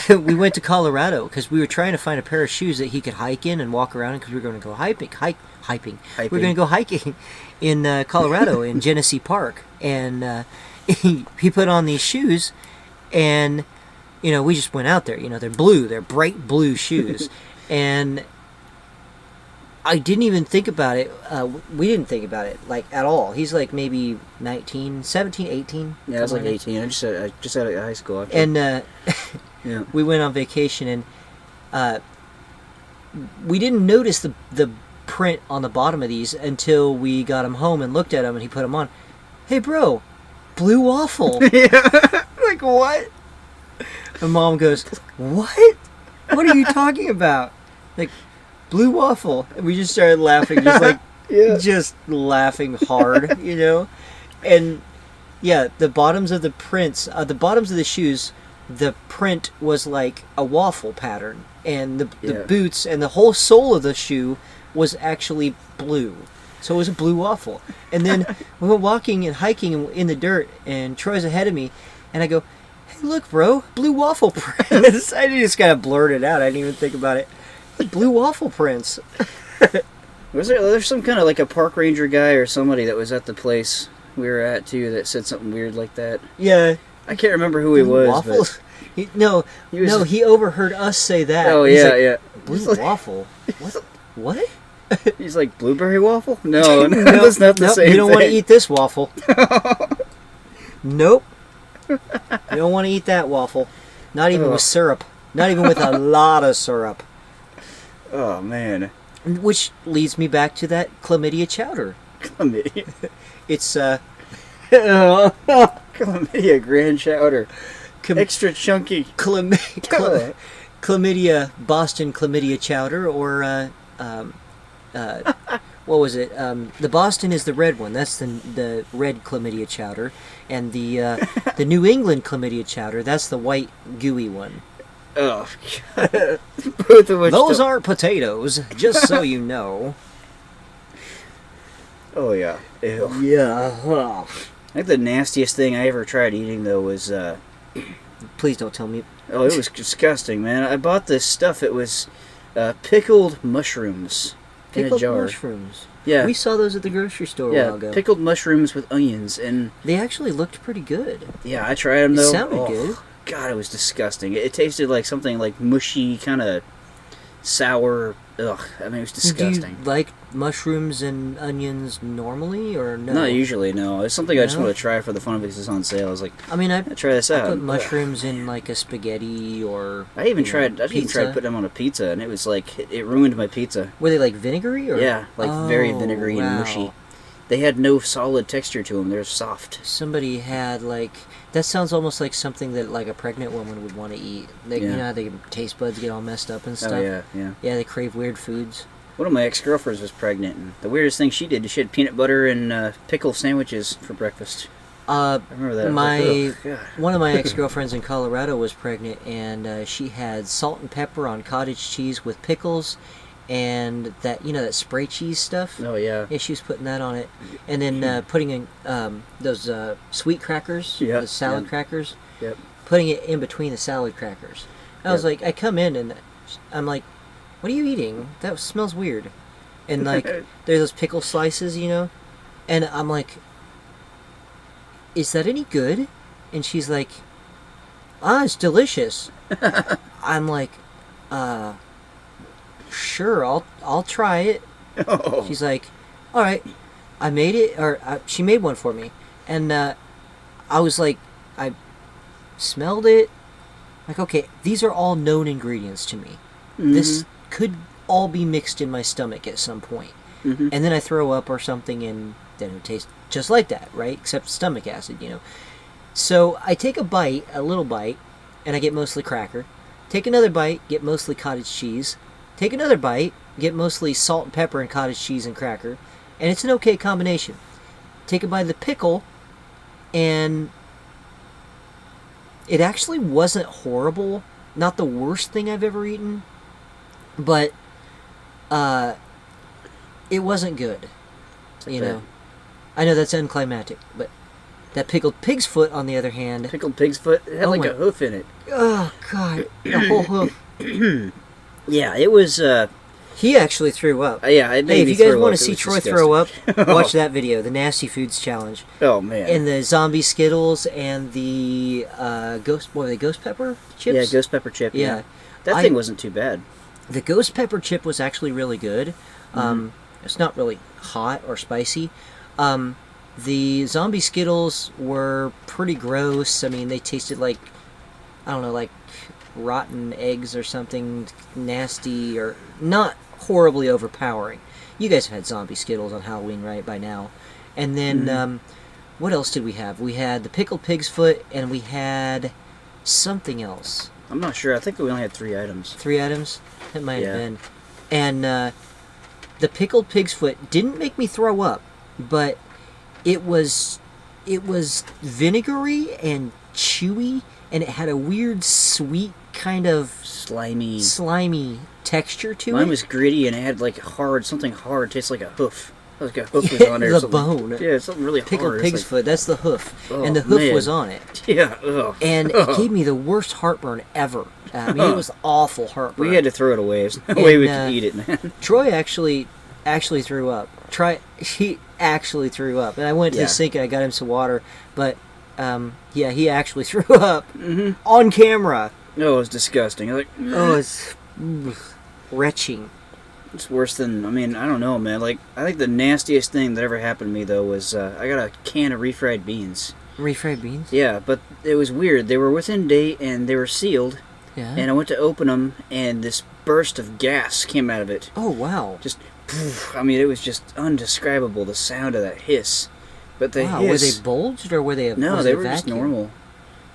S2: we went to Colorado because we were trying to find a pair of shoes that he could hike in and walk around in because we were going to go hiking. We were going to go hiking in Colorado in Genesee Park, and he put on these shoes, and we just went out there. They're blue, they're bright blue shoes, and I didn't even think about it. We didn't think about it like at all. He's like maybe 19, 17, 18.
S1: Yeah, I was like
S2: something
S1: 18. I just out of high school. Actually.
S2: And
S1: yeah.
S2: we went on vacation, and we didn't notice the print on the bottom of these until we got him home and looked at them, and he put them on. Hey, bro, blue waffle.
S1: Yeah.
S2: Like, what? And Mom goes, what? What are you talking about? Like, blue waffle. And we just started laughing, just like,
S1: Yeah.
S2: just laughing hard, And yeah, the bottoms of the prints, the bottoms of the shoes, the print was like a waffle pattern, and the
S1: Yeah.
S2: boots and the whole sole of the shoe was actually blue. So it was a blue waffle. And then we went walking and hiking in the dirt, and Troy's ahead of me, and I go, hey, look, bro, blue waffle prints. I just kind of blurted it out. I didn't even think about it. Blue waffle prints.
S1: There's some kind of like a park ranger guy or somebody that was at the place we were at too that said something weird like that.
S2: Yeah.
S1: I can't remember who he was.
S2: Waffles? No,
S1: He was-
S2: he overheard us say that.
S1: Oh
S2: He's
S1: yeah,
S2: like,
S1: yeah.
S2: Blue waffle? What?
S1: He's like blueberry waffle? No, that's not the same
S2: You don't want to
S1: thing.
S2: eat this waffle. Nope. You don't want to eat that waffle. Not even with syrup. Not even with a lot of syrup.
S1: Oh man,
S2: Which leads me back to that chlamydia chowder.
S1: chlamydia,
S2: It's
S1: chlamydia grand chowder, extra chunky.
S2: Chlamydia Boston chlamydia chowder, or what was it? The Boston is the red one. That's the red chlamydia chowder, and the New England chlamydia chowder. That's the white gooey one.
S1: Oh, God. Both of which
S2: Those aren't potatoes, just so you know.
S1: Oh yeah, ew.
S2: Yeah.
S1: I think the nastiest thing I ever tried eating though was
S2: Please don't tell me.
S1: oh, it was disgusting, man. I bought this stuff. It was pickled mushrooms in a
S2: Pickled
S1: jar.
S2: mushrooms.
S1: Yeah,
S2: We saw those at the grocery store a while ago.
S1: pickled mushrooms with onions, and
S2: They actually looked pretty good.
S1: yeah, I tried them
S2: It
S1: though.
S2: sounded good.
S1: God, it was disgusting. It tasted like something like mushy, kind of sour. Ugh, I mean, it was disgusting.
S2: Do you like mushrooms and onions normally, or no?
S1: Not usually, no. It's something I just
S2: No?
S1: want to try for the fun of it 'cause it's on sale. I was like,
S2: I mean, I
S1: try this out.
S2: put mushrooms in like a spaghetti or.
S1: I even
S2: you know,
S1: tried. I even
S2: pizza.
S1: tried putting them on a pizza, and it was like it ruined my pizza.
S2: Were they like vinegary or?
S1: Yeah, like very
S2: Oh,
S1: vinegary and
S2: wow.
S1: mushy. They had no solid texture to them. They're soft.
S2: Somebody had like that sounds almost like something that like a pregnant woman would want to eat. Like you know how their taste buds get all messed up and stuff.
S1: Oh yeah, yeah.
S2: Yeah, they crave weird foods.
S1: One of my ex-girlfriends was pregnant, and the weirdest thing she did is she had peanut butter and pickle sandwiches for breakfast. I remember that.
S2: One of my ex-girlfriends in Colorado was pregnant, and she had salt and pepper on cottage cheese with pickles, and that that spray cheese stuff.
S1: Oh yeah.
S2: Yeah, she was putting that on it, and then putting in those sweet crackers, the salad crackers.
S1: Yep.
S2: Putting it in between the salad crackers. And I was like, I come in and I'm like, what are you eating? That smells weird. And like, there's those pickle slices, and I'm like, is that any good? And she's like, it's delicious. I'm like, sure, I'll try it.
S1: Oh.
S2: She's like, all right, I made it, or she made one for me, and I was like, I smelled it, like, okay, these are all known ingredients to me. Mm-hmm. This could all be mixed in my stomach at some point. Mm-hmm. And then I throw up or something, and then it would taste just like that, right? Except stomach acid, So I take a little bite, and I get mostly cracker. Take another bite, get mostly cottage cheese. Take another bite, get mostly salt and pepper and cottage cheese and cracker. And it's an okay combination. Take a bite of the pickle, and it actually wasn't horrible. Not the worst thing I've ever eaten. But it wasn't good. I know that's unclimactic, but that pickled pig's foot, on the other hand...
S1: Pickled pig's foot? It had a hoof in it.
S2: Oh, God. The whole hoof.
S1: Yeah, it was...
S2: He actually threw up.
S1: Yeah, it made
S2: Hey, if
S1: me
S2: you guys
S1: throw
S2: want
S1: up,
S2: to
S1: it
S2: see
S1: was
S2: Troy
S1: disgusting.
S2: throw up, watch that video, the Nasty Foods Challenge.
S1: Oh, man.
S2: And the zombie Skittles and the ghost pepper chips?
S1: Yeah, ghost pepper chip,
S2: Yeah.
S1: That thing wasn't too bad.
S2: The ghost pepper chip was actually really good. It's not really hot or spicy. The zombie Skittles were pretty gross. I mean, they tasted like, I don't know, like rotten eggs or something nasty, or not horribly overpowering. You guys have had zombie Skittles on Halloween, right, by now. And then, what else did we have? We had the pickled pig's foot, and we had something else.
S1: I'm not sure. I think we only had 3 items.
S2: 3 items? It might have been. And the pickled pig's foot didn't make me throw up, but it was vinegary and chewy, and it had a weird sweet kind of slimy texture to it.
S1: Mine was gritty, and it had like something hard. Tastes like a hoof. Like a hoof was on there.
S2: The bone.
S1: Yeah, something really hard.
S2: Pickled pig's foot. That's the hoof, and the hoof was on it.
S1: Yeah. Ugh.
S2: And it gave me the worst heartburn ever. I mean, it was awful heartburn.
S1: We had to throw it away. There's no way we could eat it, man.
S2: Troy actually threw up. He actually threw up, and I went to the sink and I got him some water. But he actually threw up on camera.
S1: No, it was disgusting.
S2: It's retching.
S1: It's worse than, I don't know, man. Like, I think the nastiest thing that ever happened to me, though, was I got a can of refried beans.
S2: Refried beans?
S1: Yeah, but it was weird. They were within date, and they were sealed. Yeah. And I went to open them, and this burst of gas came out of it.
S2: Oh, wow.
S1: Just, it was just undescribable, the sound of that hiss. But the hiss...
S2: Were they bulged, or were they
S1: No, they were just normal.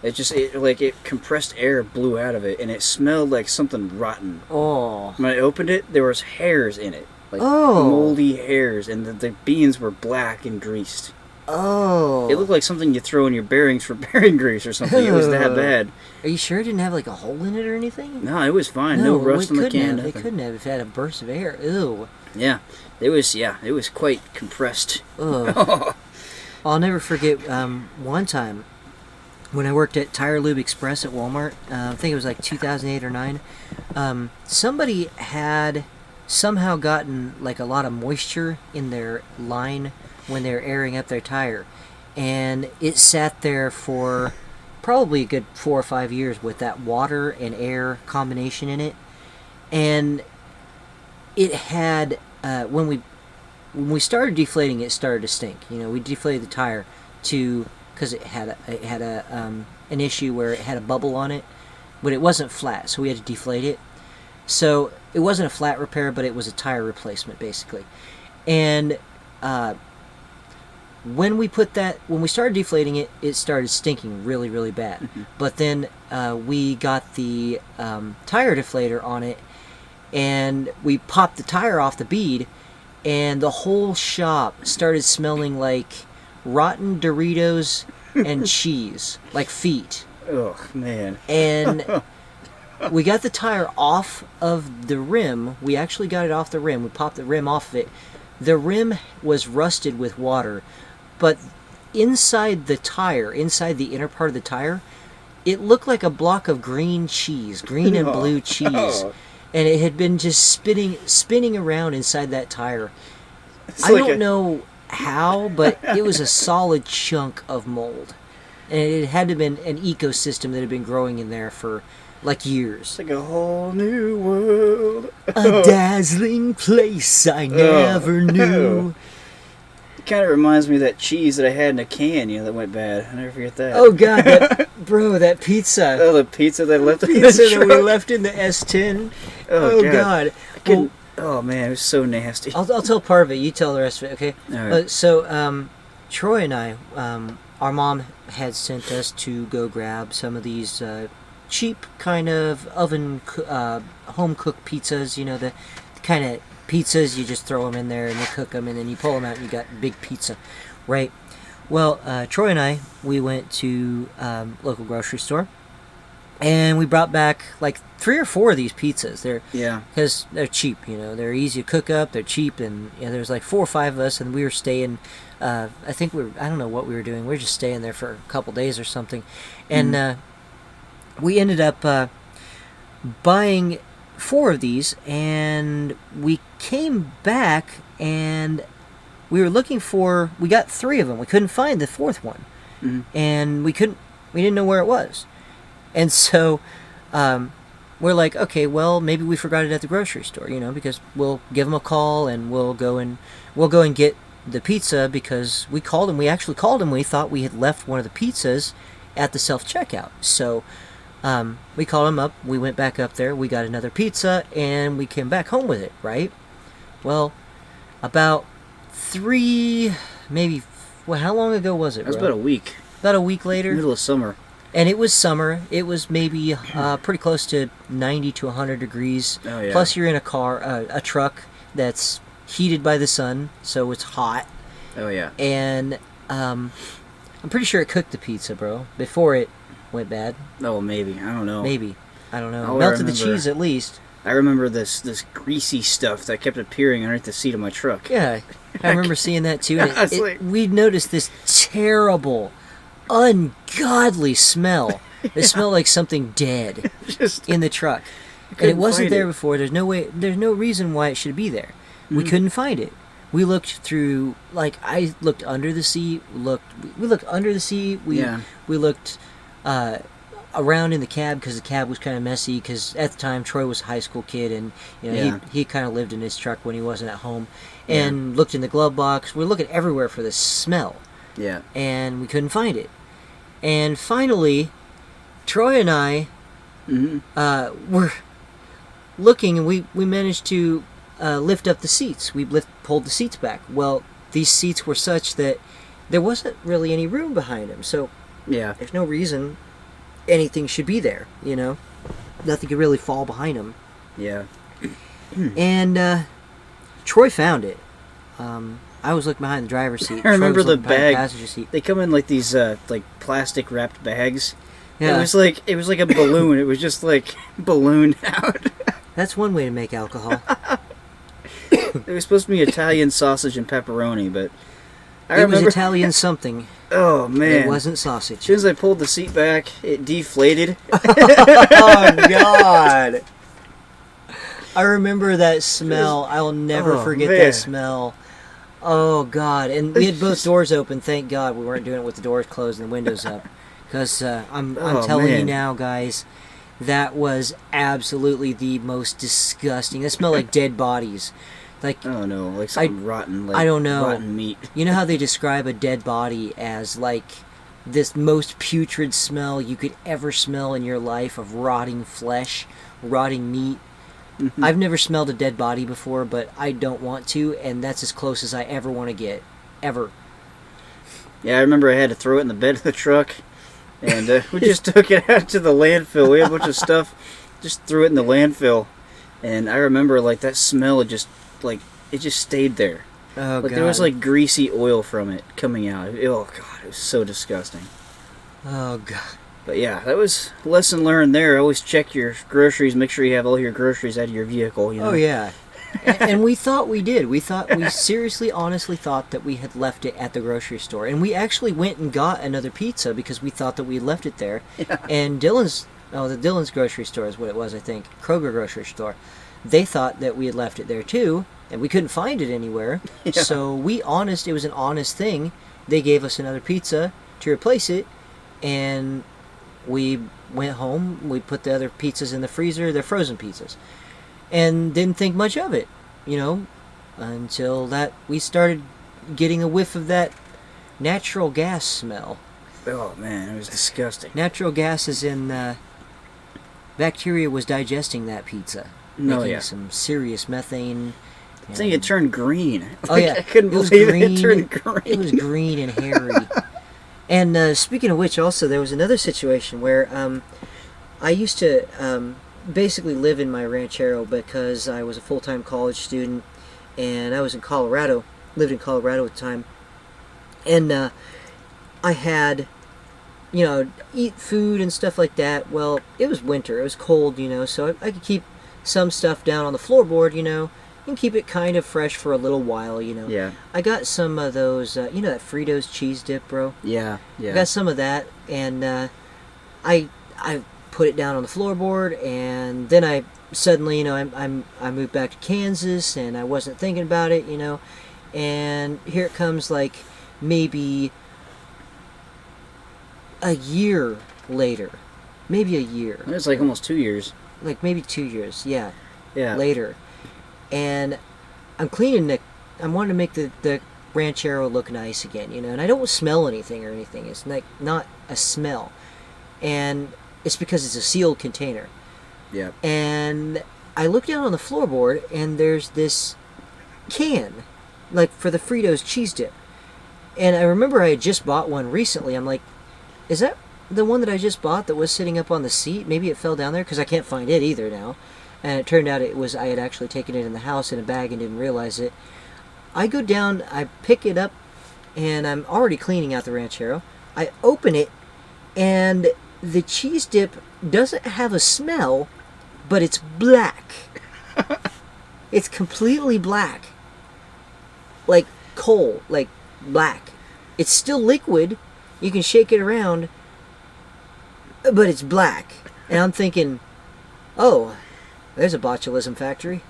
S1: It compressed air blew out of it, and it smelled like something rotten.
S2: Oh.
S1: When I opened it, there was hairs in it. Like moldy hairs, and the beans were black and greased.
S2: Oh.
S1: It looked like something you throw in your bearings for bearing grease or something. It was that bad.
S2: Are you sure it didn't have like a hole in it or anything?
S1: No, it was fine. No rust on the can.
S2: It couldn't have if it had a burst of air. Ew.
S1: Yeah. It was quite compressed.
S2: Ugh. I'll never forget one time when I worked at Tire Lube Express at Walmart. I think it was like 2008 or 9. Somebody had somehow gotten like a lot of moisture in their line when they're airing up their tire, and it sat there for probably a good 4 or 5 years with that water and air combination in it, and it had when we started deflating it started to stink. We deflated the tire because it had an issue where it had a bubble on it, but it wasn't flat, so we had to deflate it. So it wasn't a flat repair, but it was a tire replacement basically, and when we started deflating it, it started stinking really, really bad.
S1: Mm-hmm.
S2: But then we got the tire deflator on it, and we popped the tire off the bead, and the whole shop started smelling like rotten Doritos and cheese, like feet.
S1: Oh, man.
S2: And we got the tire off of the rim. We actually got it off the rim. We popped the rim off of it. The rim was rusted with water, but inside the tire, inside the inner part of the tire, it looked like a block of green cheese, green and blue cheese.
S1: Oh.
S2: And it had been just spinning around inside that tire. I
S1: like
S2: don't know how, but it was a solid chunk of mold. And it had to have been an ecosystem that had been growing in there for like years.
S1: It's like a whole new world.
S2: A dazzling place I never knew.
S1: It kind of reminds me of that cheese that I had in a can, that went bad. I never forget that.
S2: Oh God, that pizza.
S1: Oh, the pizza that left in the
S2: Pizza that
S1: truck.
S2: we left in the S10.
S1: Oh,
S2: God.
S1: Well, oh man, it was so nasty.
S2: I'll tell part of it. You tell the rest of it, okay?
S1: All right.
S2: So, Troy and I, our mom had sent us to go grab some of these cheap kind of home cooked pizzas. The kind of pizzas you just throw them in there and you cook them and then you pull them out and you got big pizza, right? Well, Troy and I, we went to local grocery store. And we brought back like 3 or 4 of these pizzas. Because they're cheap, They're easy to cook up. They're cheap, and there's like 4 or 5 of us, and we were staying. I don't know what we were doing. We were just staying there for a couple days or something, and we ended up buying 4 of these, and we came back and we were looking for. We got 3 of them. We couldn't find the 4th one, and we didn't know where it was. And so we're like, okay, well, maybe we forgot it at the grocery store, because we'll give them a call and we'll go and get the pizza because we called them. We actually called them. We thought we had left one of the pizzas at the self-checkout. So we called them up. We went back up there. We got another pizza and we came back home with it, right? Well, about 3, maybe, how long ago was it,
S1: It was
S2: bro?
S1: about a week.
S2: About a week later.
S1: Middle of summer.
S2: And it was summer. It was maybe pretty close to 90 to 100 degrees.
S1: Oh, yeah.
S2: Plus, you're in a truck that's heated by the sun, so it's hot.
S1: Oh, yeah.
S2: And I'm pretty sure it cooked the pizza, bro, before it went bad.
S1: Oh, maybe. I don't know.
S2: Maybe. I don't know.
S1: All I
S2: Melted the
S1: remember-
S2: cheese at least.
S1: I remember this greasy stuff that kept appearing underneath the seat of my truck.
S2: Yeah, I remember seeing that too. And
S1: It's like-
S2: we'd noticed this terrible, ungodly smell. It smelled like something dead
S1: Just
S2: in the truck. And it
S1: couldn't
S2: wasn't
S1: find
S2: there
S1: it.
S2: before. There's no reason why it should be there. We couldn't find it. We looked through, I looked under the seat. We looked under the seat. We looked around in the cab because the cab was kind of messy. Because at the time Troy was a high school kid, and he kind of lived in his truck when he wasn't at home. And looked in the glove box. We were looking everywhere for this smell.
S1: Yeah.
S2: And we couldn't find it. And finally, Troy and I were looking, and we managed to lift up the seats. We pulled the seats back. Well, these seats were such that there wasn't really any room behind them. So there's no reason anything should be there, Nothing could really fall behind them.
S1: Yeah.
S2: And Troy found it. I was looking behind the driver's seat.
S1: I remember
S2: Troy was
S1: the
S2: looking behind
S1: bag.
S2: passenger seat.
S1: They come in like these plastic wrapped bags.
S2: Yeah.
S1: It was like a balloon. It was just like ballooned out.
S2: That's one way to make alcohol.
S1: It was supposed to be Italian sausage and pepperoni, but
S2: It was Italian something.
S1: Oh man!
S2: It wasn't
S1: As
S2: sausage.
S1: soon as I pulled the seat back, it deflated.
S2: Oh God! I remember that smell. I'll never
S1: Oh,
S2: forget
S1: man.
S2: that smell. Oh God! And we had both doors open. Thank God we weren't doing it with the doors closed and the windows up. Because I'm
S1: Oh,
S2: telling you
S1: man.
S2: now, guys, that was absolutely the most disgusting. It smelled like dead bodies. Like,
S1: Oh no! Like something rotten. Like
S2: I don't know.
S1: Rotten meat.
S2: you know how they describe a dead body as like this most putrid smell you could ever smell in your life of rotting flesh, rotting meat? I've never smelled a dead body before, but I don't want to, and that's as close as I ever want to get. Ever.
S1: Yeah, I remember I had to throw it in the bed of the truck, and we just took it out to the landfill. We had a bunch of stuff, just threw it in the landfill, and I remember like that smell. Like it just stayed there.
S2: Oh
S1: Like
S2: god.
S1: there was like greasy oil from it coming out. Oh god, it was so disgusting.
S2: Oh god.
S1: But yeah, that was a lesson learned there. Always check your groceries. Make sure you have all your groceries out of your vehicle. You know?
S2: Oh yeah. And we thought we did. We seriously, honestly thought that we had left it at the grocery store. And we actually went and got another pizza because we thought that we had left it there.
S1: Yeah.
S2: And Dylan's grocery store is what it was, I think. Kroger grocery store. They thought that we had left it there too, and we couldn't find it anywhere.
S1: Yeah.
S2: So it was an honest thing. They gave us another pizza to replace it, and we went home. We put the other pizzas in the freezer. They're frozen pizzas. And didn't think much of it, until that we started getting a whiff of that natural gas smell.
S1: Oh man, it was disgusting.
S2: Natural gas is in bacteria was digesting that pizza, making some serious methane.
S1: I think it turned green.
S2: Oh yeah,
S1: I couldn't
S2: it was
S1: believe
S2: green.
S1: it turned green.
S2: It was green and hairy. And speaking of which, also there was another situation where I used to basically live in my ranchero because I was a full-time college student, and I was in Colorado, lived in Colorado at the time, and I had, eat food and stuff like that. Well, it was winter, it was cold, so I could keep some stuff down on the floorboard, and keep it kind of fresh for a little while,
S1: Yeah.
S2: I got some of those, that Fritos cheese dip, bro.
S1: Yeah.
S2: I got some of that, and I put it down on the floorboard, and then I suddenly, I moved back to Kansas, and I wasn't thinking about it, and here it comes, like maybe a year later, maybe a year.
S1: It was like almost 2 years.
S2: Like maybe 2 years, yeah.
S1: Yeah.
S2: Later, and I'm cleaning I wanted to make the ranchero look nice again, and I don't smell anything or anything. It's like not a smell, and it's because it's a sealed container.
S1: Yeah.
S2: And I look down on the floorboard, and there's this can, like for the Fritos cheese dip. And I remember I had just bought one recently. I'm like, is that the one that I just bought that was sitting up on the seat? Maybe it fell down there, because I can't find it either now. And it turned out I had actually taken it in the house in a bag and didn't realize it. I go down, I pick it up, and I'm already cleaning out the ranchero. I open it, and the cheese dip doesn't have a smell, but it's black. It's completely black. Like coal, like black. It's still liquid. You can shake it around, but it's black. And I'm thinking, oh, there's a botulism factory.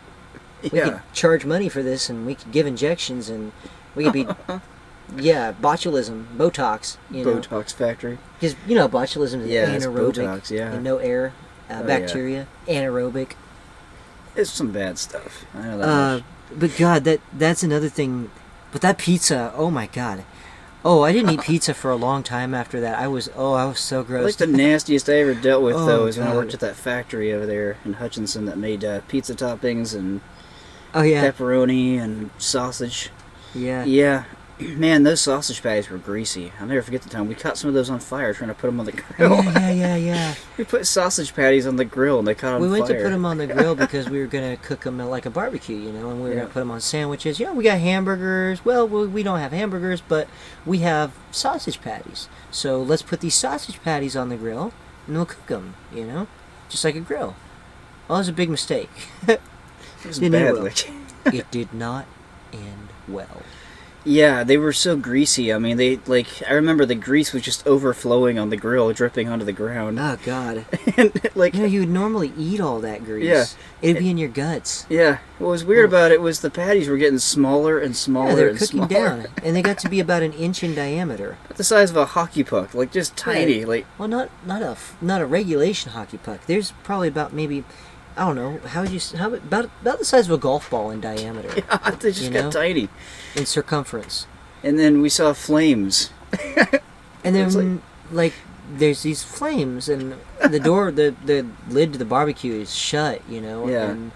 S2: We could charge money for this, and we could give injections, and we could be, botulism, Botox,
S1: Botox factory.
S2: Because, botulism is
S1: Yeah, it's
S2: anaerobic,
S1: Botox, yeah.
S2: and no air, bacteria, anaerobic.
S1: It's some bad stuff. I know that much.
S2: But God, that's another thing. But that pizza, oh my God. Oh, I didn't eat pizza for a long time after that. I was so gross.
S1: Like the nastiest I ever dealt with,
S2: Oh,
S1: though, is when I
S2: God.
S1: worked at that factory over there in Hutchinson that made pizza toppings and
S2: Oh yeah,
S1: pepperoni and sausage.
S2: yeah.
S1: Yeah. Man, those sausage patties were greasy. I'll never forget the time we caught some of those on fire trying to put them on the grill.
S2: Yeah.
S1: We put sausage patties on the grill and they caught on
S2: We
S1: fire.
S2: went to put them on the grill because we were going to cook them like a barbecue, and we were going to put them on sandwiches. We got hamburgers. Well, we don't have hamburgers, but we have sausage patties. So let's put these sausage patties on the grill, and we'll cook them, just like a grill. Well, it was a big mistake.
S1: It was
S2: Didn't end
S1: bad.
S2: well. It did not end well.
S1: Yeah, they were so greasy. I mean, I remember the grease was just overflowing on the grill, dripping onto the ground.
S2: Oh, God.
S1: And,
S2: You would normally eat all that grease.
S1: Yeah.
S2: It'd be in your guts.
S1: yeah, what was weird about it was the patties were getting smaller and smaller
S2: Yeah, they're
S1: and
S2: cooking
S1: smaller.
S2: down, and they got to be about an inch in diameter.
S1: The size of a hockey puck, like just tiny. Like
S2: Well, not a regulation hockey puck. There's probably about maybe, I don't know, about the size of a golf ball in diameter,
S1: yeah, they just got tiny.
S2: in circumference.
S1: And then we saw flames.
S2: And then,
S1: It's
S2: there's these flames, and the door, the lid to the barbecue is shut,
S1: Yeah.
S2: and,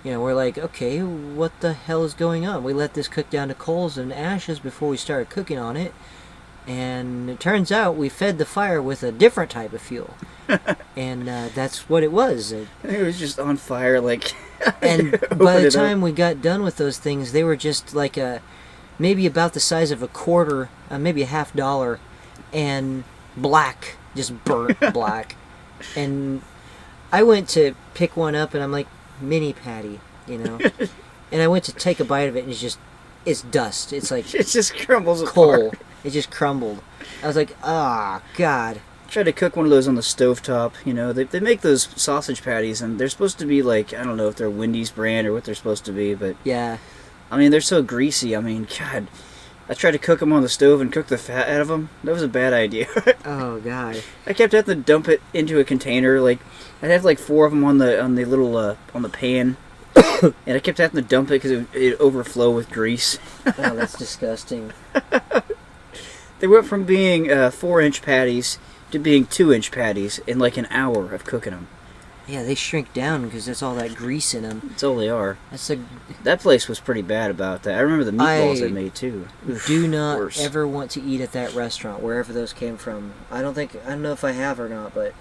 S2: we're like, okay, what the hell is going on? We let this cook down to coals and ashes before we started cooking on it, And it turns out we fed the fire with a different type of fuel. And that's what it was.
S1: It was just on fire, like.
S2: And by the time we got done with those things, they were just like maybe about the size of a quarter, maybe a $50, and black, just burnt black. And I went to pick one up, and I'm like, mini patty, you know. And I went to take a bite of it, and it's dust. It's like
S1: it just crumbles
S2: coal.
S1: apart.
S2: It just crumbled. I was like, ah, God.
S1: Tried to cook one of those on the stovetop. You know, they make those sausage patties, and they're supposed to be like, I don't know if they're Wendy's brand or what they're supposed to be, but
S2: yeah.
S1: I mean, they're so greasy. I mean, God, I tried to cook them on the stove and cook the fat out of them. That was a bad idea.
S2: Oh God.
S1: I kept having to dump it into a container. Like I'd have like 4 of them on the little on the pan, and I kept having to dump it because it overflow with grease.
S2: Oh, that's disgusting.
S1: They went from being 4-inch patties to being 2-inch patties in like an hour of cooking them.
S2: Yeah, they shrink down because there's all that grease in them.
S1: That's all they are.
S2: That's
S1: That place was pretty bad about that. I remember the meatballs they made too. Oof,
S2: do not
S1: worse.
S2: ever want to eat at that restaurant, wherever those came from. I don't know if I have or not, but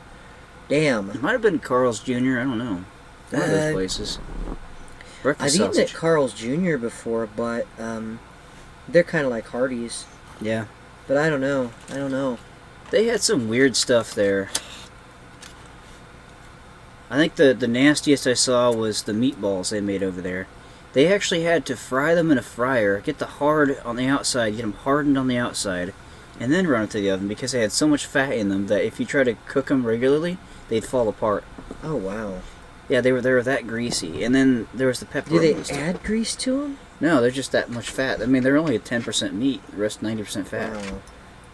S2: damn.
S1: It might have been Carl's Jr. I don't know. One of those places. Breakfast
S2: I've
S1: sausage.
S2: eaten at Carl's Jr. before, but they're kind of like Hardee's.
S1: Yeah.
S2: But I don't know.
S1: They had some weird stuff there. I think the nastiest I saw was the meatballs they made over there. They actually had to fry them in a fryer, get the hard on the outside, get them hardened on the outside, and then run it to the oven because they had so much fat in them that if you try to cook them regularly, they'd fall apart.
S2: Oh, wow.
S1: Yeah, they were that greasy. And then there was the pepperoni.
S2: Do they add grease to them?
S1: No, they're just that much fat. I mean, they're only at 10% meat, the rest 90% fat.
S2: Wow.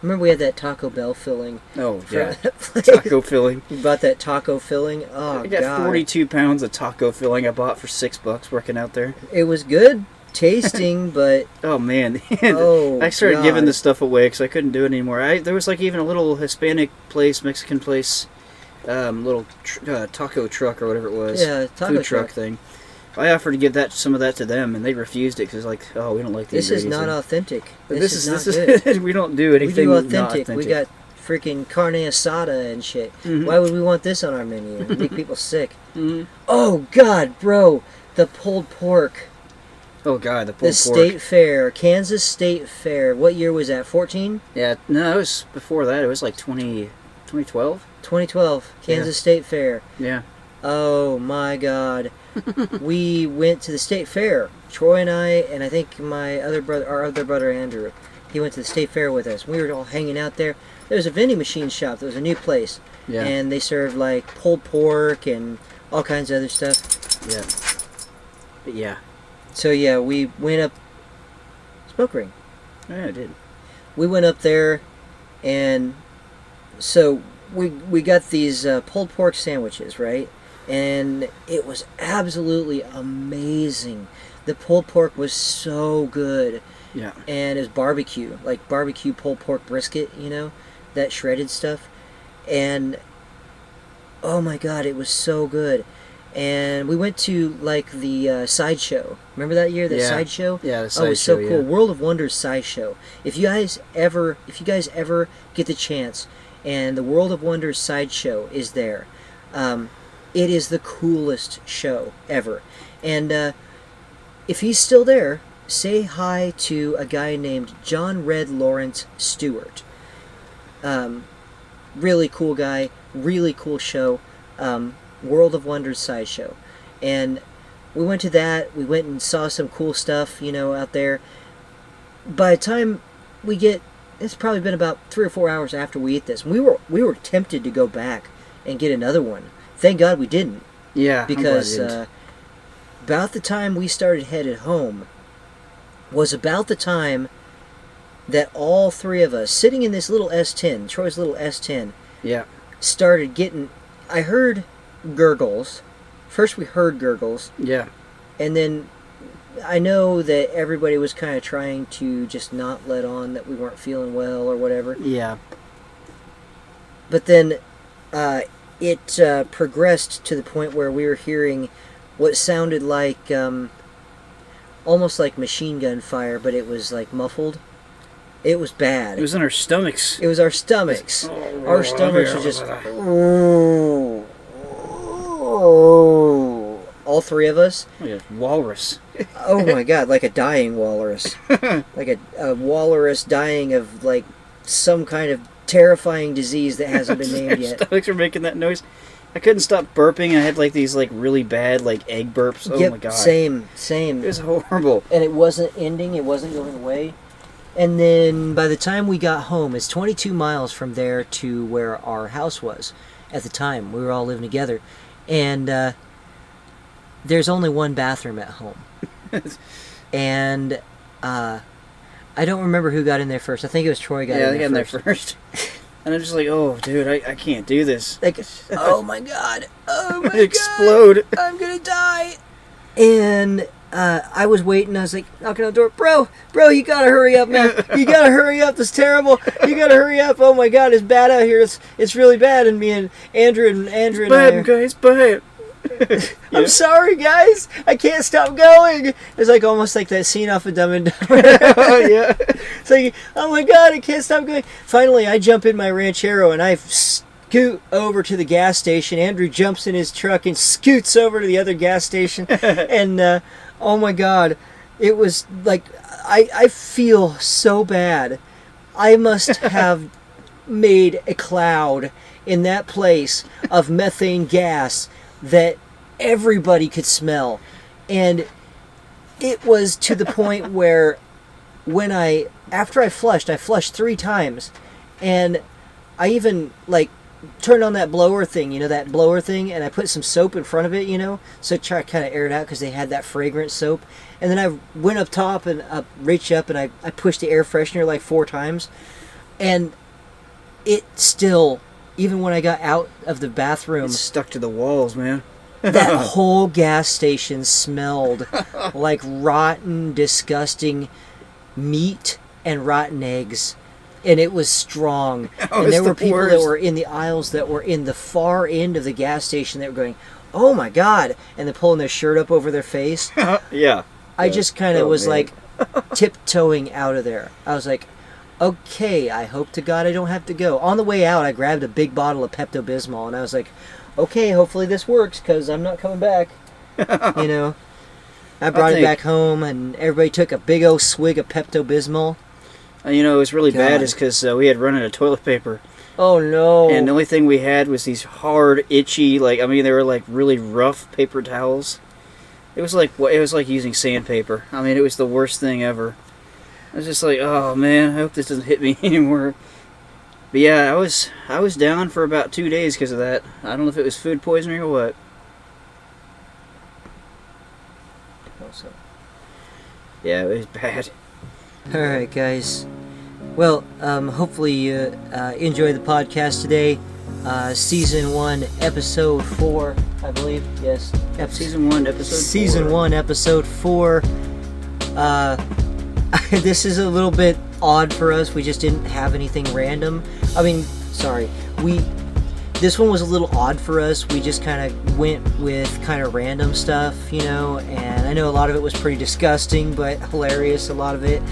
S2: Remember we had that Taco Bell filling?
S1: Oh, yeah.
S2: That place?
S1: Taco filling.
S2: We bought that taco filling. Oh,
S1: I got
S2: God.
S1: 42 pounds of taco filling I bought for $6 working out there.
S2: It was good tasting, but...
S1: Oh, man.
S2: Oh,
S1: I started
S2: God.
S1: giving this stuff away because I couldn't do it anymore. There was like even a little Hispanic place, Mexican place, little taco truck or whatever it was.
S2: Yeah, taco
S1: food truck thing. I offered to give some of that to them, and they refused it because like, oh, we don't like these.
S2: This is not authentic. This is not good.
S1: We don't do anything.
S2: We do
S1: not
S2: authentic. We got freaking carne asada and shit.
S1: Mm-hmm.
S2: Why would we want this on our menu? It'd make people sick.
S1: Mm-hmm.
S2: Oh God, bro, the pulled pork.
S1: Oh God, the pulled pork.
S2: State Fair, Kansas State Fair. What year was that? 14?
S1: Yeah, no, it was before that. It was like 2012.
S2: 2012, Kansas State Fair.
S1: Yeah.
S2: Oh my God. We went to the state fair. Troy and I think our other brother Andrew, he went to the state fair with us. We were all hanging out there. There was a vending machine shop. There was a new place.
S1: Yeah.
S2: And they served like pulled pork and all kinds of other stuff.
S1: Yeah. But yeah.
S2: So yeah, we went up. Smoke ring.
S1: Yeah, I did.
S2: We went up there, and so we got these pulled pork sandwiches, right? And it was absolutely amazing. The pulled pork was so good.
S1: Yeah.
S2: And it was barbecue, like barbecue pulled pork brisket, you know, that shredded stuff. And oh my God, it was so good. And we went to like the sideshow. Remember that year, the sideshow?
S1: Yeah, the
S2: sideshow. Oh, it was so cool.
S1: Yeah.
S2: World of Wonders sideshow. If you guys ever get the chance, and the World of Wonders sideshow is there, it is the coolest show ever. And if he's still there, say hi to a guy named John Red Lawrence Stewart. Really cool guy, really cool show. World of Wonders sideshow. And we went to that. We went and saw some cool stuff, you know, out there. By the time it's probably been about 3 or 4 hours after we eat this. We were tempted to go back and get another one. Thank God we didn't.
S1: Yeah,
S2: because about the time we started headed home was about the time that all three of us, sitting in this little S10, Troy's little S10,
S1: yeah,
S2: started getting. I heard gurgles. First we heard gurgles.
S1: Yeah.
S2: And then I know that everybody was kind of trying to just not let on that we weren't feeling well or whatever.
S1: Yeah.
S2: But then it progressed to the point where we were hearing what sounded like almost like machine gun fire, but it was like muffled. It was bad.
S1: It was in our stomachs.
S2: It was our stomachs. Our stomachs were just... all three of us.
S1: Like a walrus.
S2: Oh my god, like a dying walrus. Like a walrus dying of like some kind of terrifying disease that hasn't been named yet.
S1: Stomachs were making that noise. I couldn't stop burping. I had like these like really bad like egg burps. Oh my god.
S2: Same.
S1: It was horrible.
S2: And it wasn't ending. It wasn't going away. And then by the time we got home, it's 22 miles from there to where our house was at the time. We were all living together. And there's only one bathroom at home. And I don't remember who got in there first. I think it was Troy got in there first.
S1: And I'm just like, oh, dude, I can't do this.
S2: Like, oh my god. Oh my god.
S1: Explode.
S2: I'm going to die. And I was waiting. I was like, knocking on the door. Bro, you got to hurry up, man. You got to hurry up. It's terrible. You got to hurry up. Oh my god, it's bad out here. It's really bad. And me and Andrew and
S1: bad, guys, bad.
S2: I'm sorry, guys. I can't stop going. It's like almost like that scene off of Dumb and Dumber.
S1: Yeah.
S2: It's like, oh my god, I can't stop going. Finally, I jump in my Ranchero and I scoot over to the gas station. Andrew jumps in his truck and scoots over to the other gas station. And oh my god, it was like I feel so bad. I must have made a cloud in that place of methane gas that everybody could smell. And it was to the point where after I flushed 3 times, and I even like turned on that blower thing, and I put some soap in front of it, so try to kind of air it out because they had that fragrant soap. And then I went up top and reached up and I pushed the air freshener like 4 times, and it still, even when I got out of the bathroom,
S1: it's stuck to the walls, man.
S2: That whole gas station smelled like rotten, disgusting meat and rotten eggs. And it was strong.
S1: Oh,
S2: and there were people that were in the aisles that were in the far end of the gas station that were going, oh my god, and they're pulling their shirt up over their face.
S1: Yeah.
S2: I just kind of was like tiptoeing out of there. I was like, okay, I hope to God I don't have to go. On the way out, I grabbed a big bottle of Pepto-Bismol, and I was like, okay, hopefully this works, because I'm not coming back. I brought it back home, and everybody took a big old swig of Pepto-Bismol.
S1: It was really bad is because we had run out of toilet paper.
S2: Oh, no.
S1: And the only thing we had was these hard, itchy, they were like really rough paper towels. It was like using sandpaper. It was the worst thing ever. I was just like, oh man, I hope this doesn't hit me anymore. But yeah, I was down for about 2 days because of that. I don't know if it was food poisoning or what.
S2: Also.
S1: Yeah, it was bad.
S2: Alright, guys. Well, hopefully you enjoy the podcast today. Season 1, Episode 4, I believe. Yes.
S1: Season 1, Episode 4.
S2: Season 1, Episode 4. This is a little bit odd for us. We just didn't have anything random. This one was a little odd for us. We just kind of went with kind of random stuff, and I know a lot of it was pretty disgusting, but hilarious, a lot of it.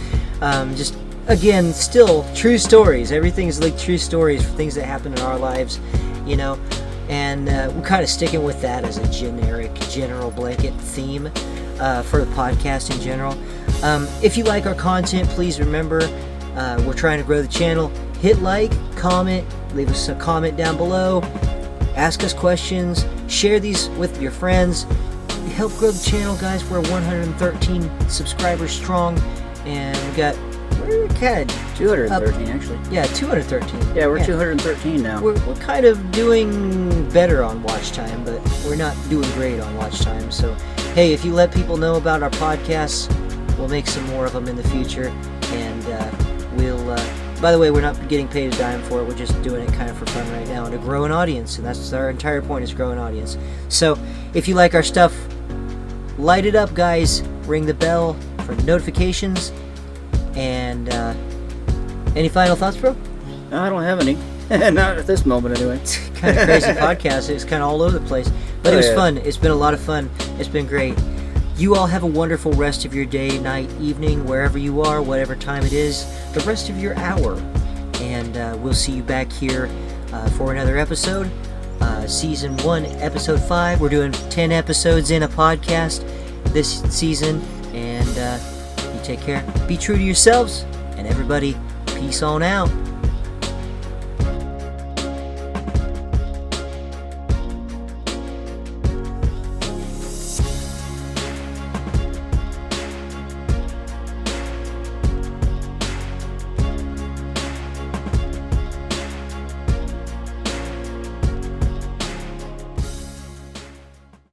S2: Just, again, still true stories. Everything's like true stories for things that happen in our lives, and we're kind of sticking with that as a general blanket theme for the podcast in general. If you like our content, please remember, we're trying to grow the channel. Hit like, comment, leave us a comment down below, ask us questions, share these with your friends. Help grow the channel, guys. We're 113 subscribers strong, and we're kind of
S1: 213 actually.
S2: Yeah, 213.
S1: Yeah, we're 213 now.
S2: We're kind of doing better on watch time, but we're not doing great on watch time. So, hey, if you let people know about our podcasts, we'll make some more of them in the future, and we'll. By the way, we're not getting paid a dime for it. We're just doing it kind of for fun right now and to grow an audience, and that's our entire point, is grow an audience. So, if you like our stuff, light it up, guys. Ring the bell for notifications. And any final thoughts, bro?
S1: No, I don't have any. Not at this moment, anyway.
S2: It's kind of crazy podcast. It's kind of all over the place, but it was fun. It's been a lot of fun. It's been great. You all have a wonderful rest of your day, night, evening, wherever you are, whatever time it is, the rest of your hour. And we'll see you back here for another episode. Season 1, Episode 5. We're doing 10 episodes in a podcast this season. And you take care. Be true to yourselves. And everybody, peace on out.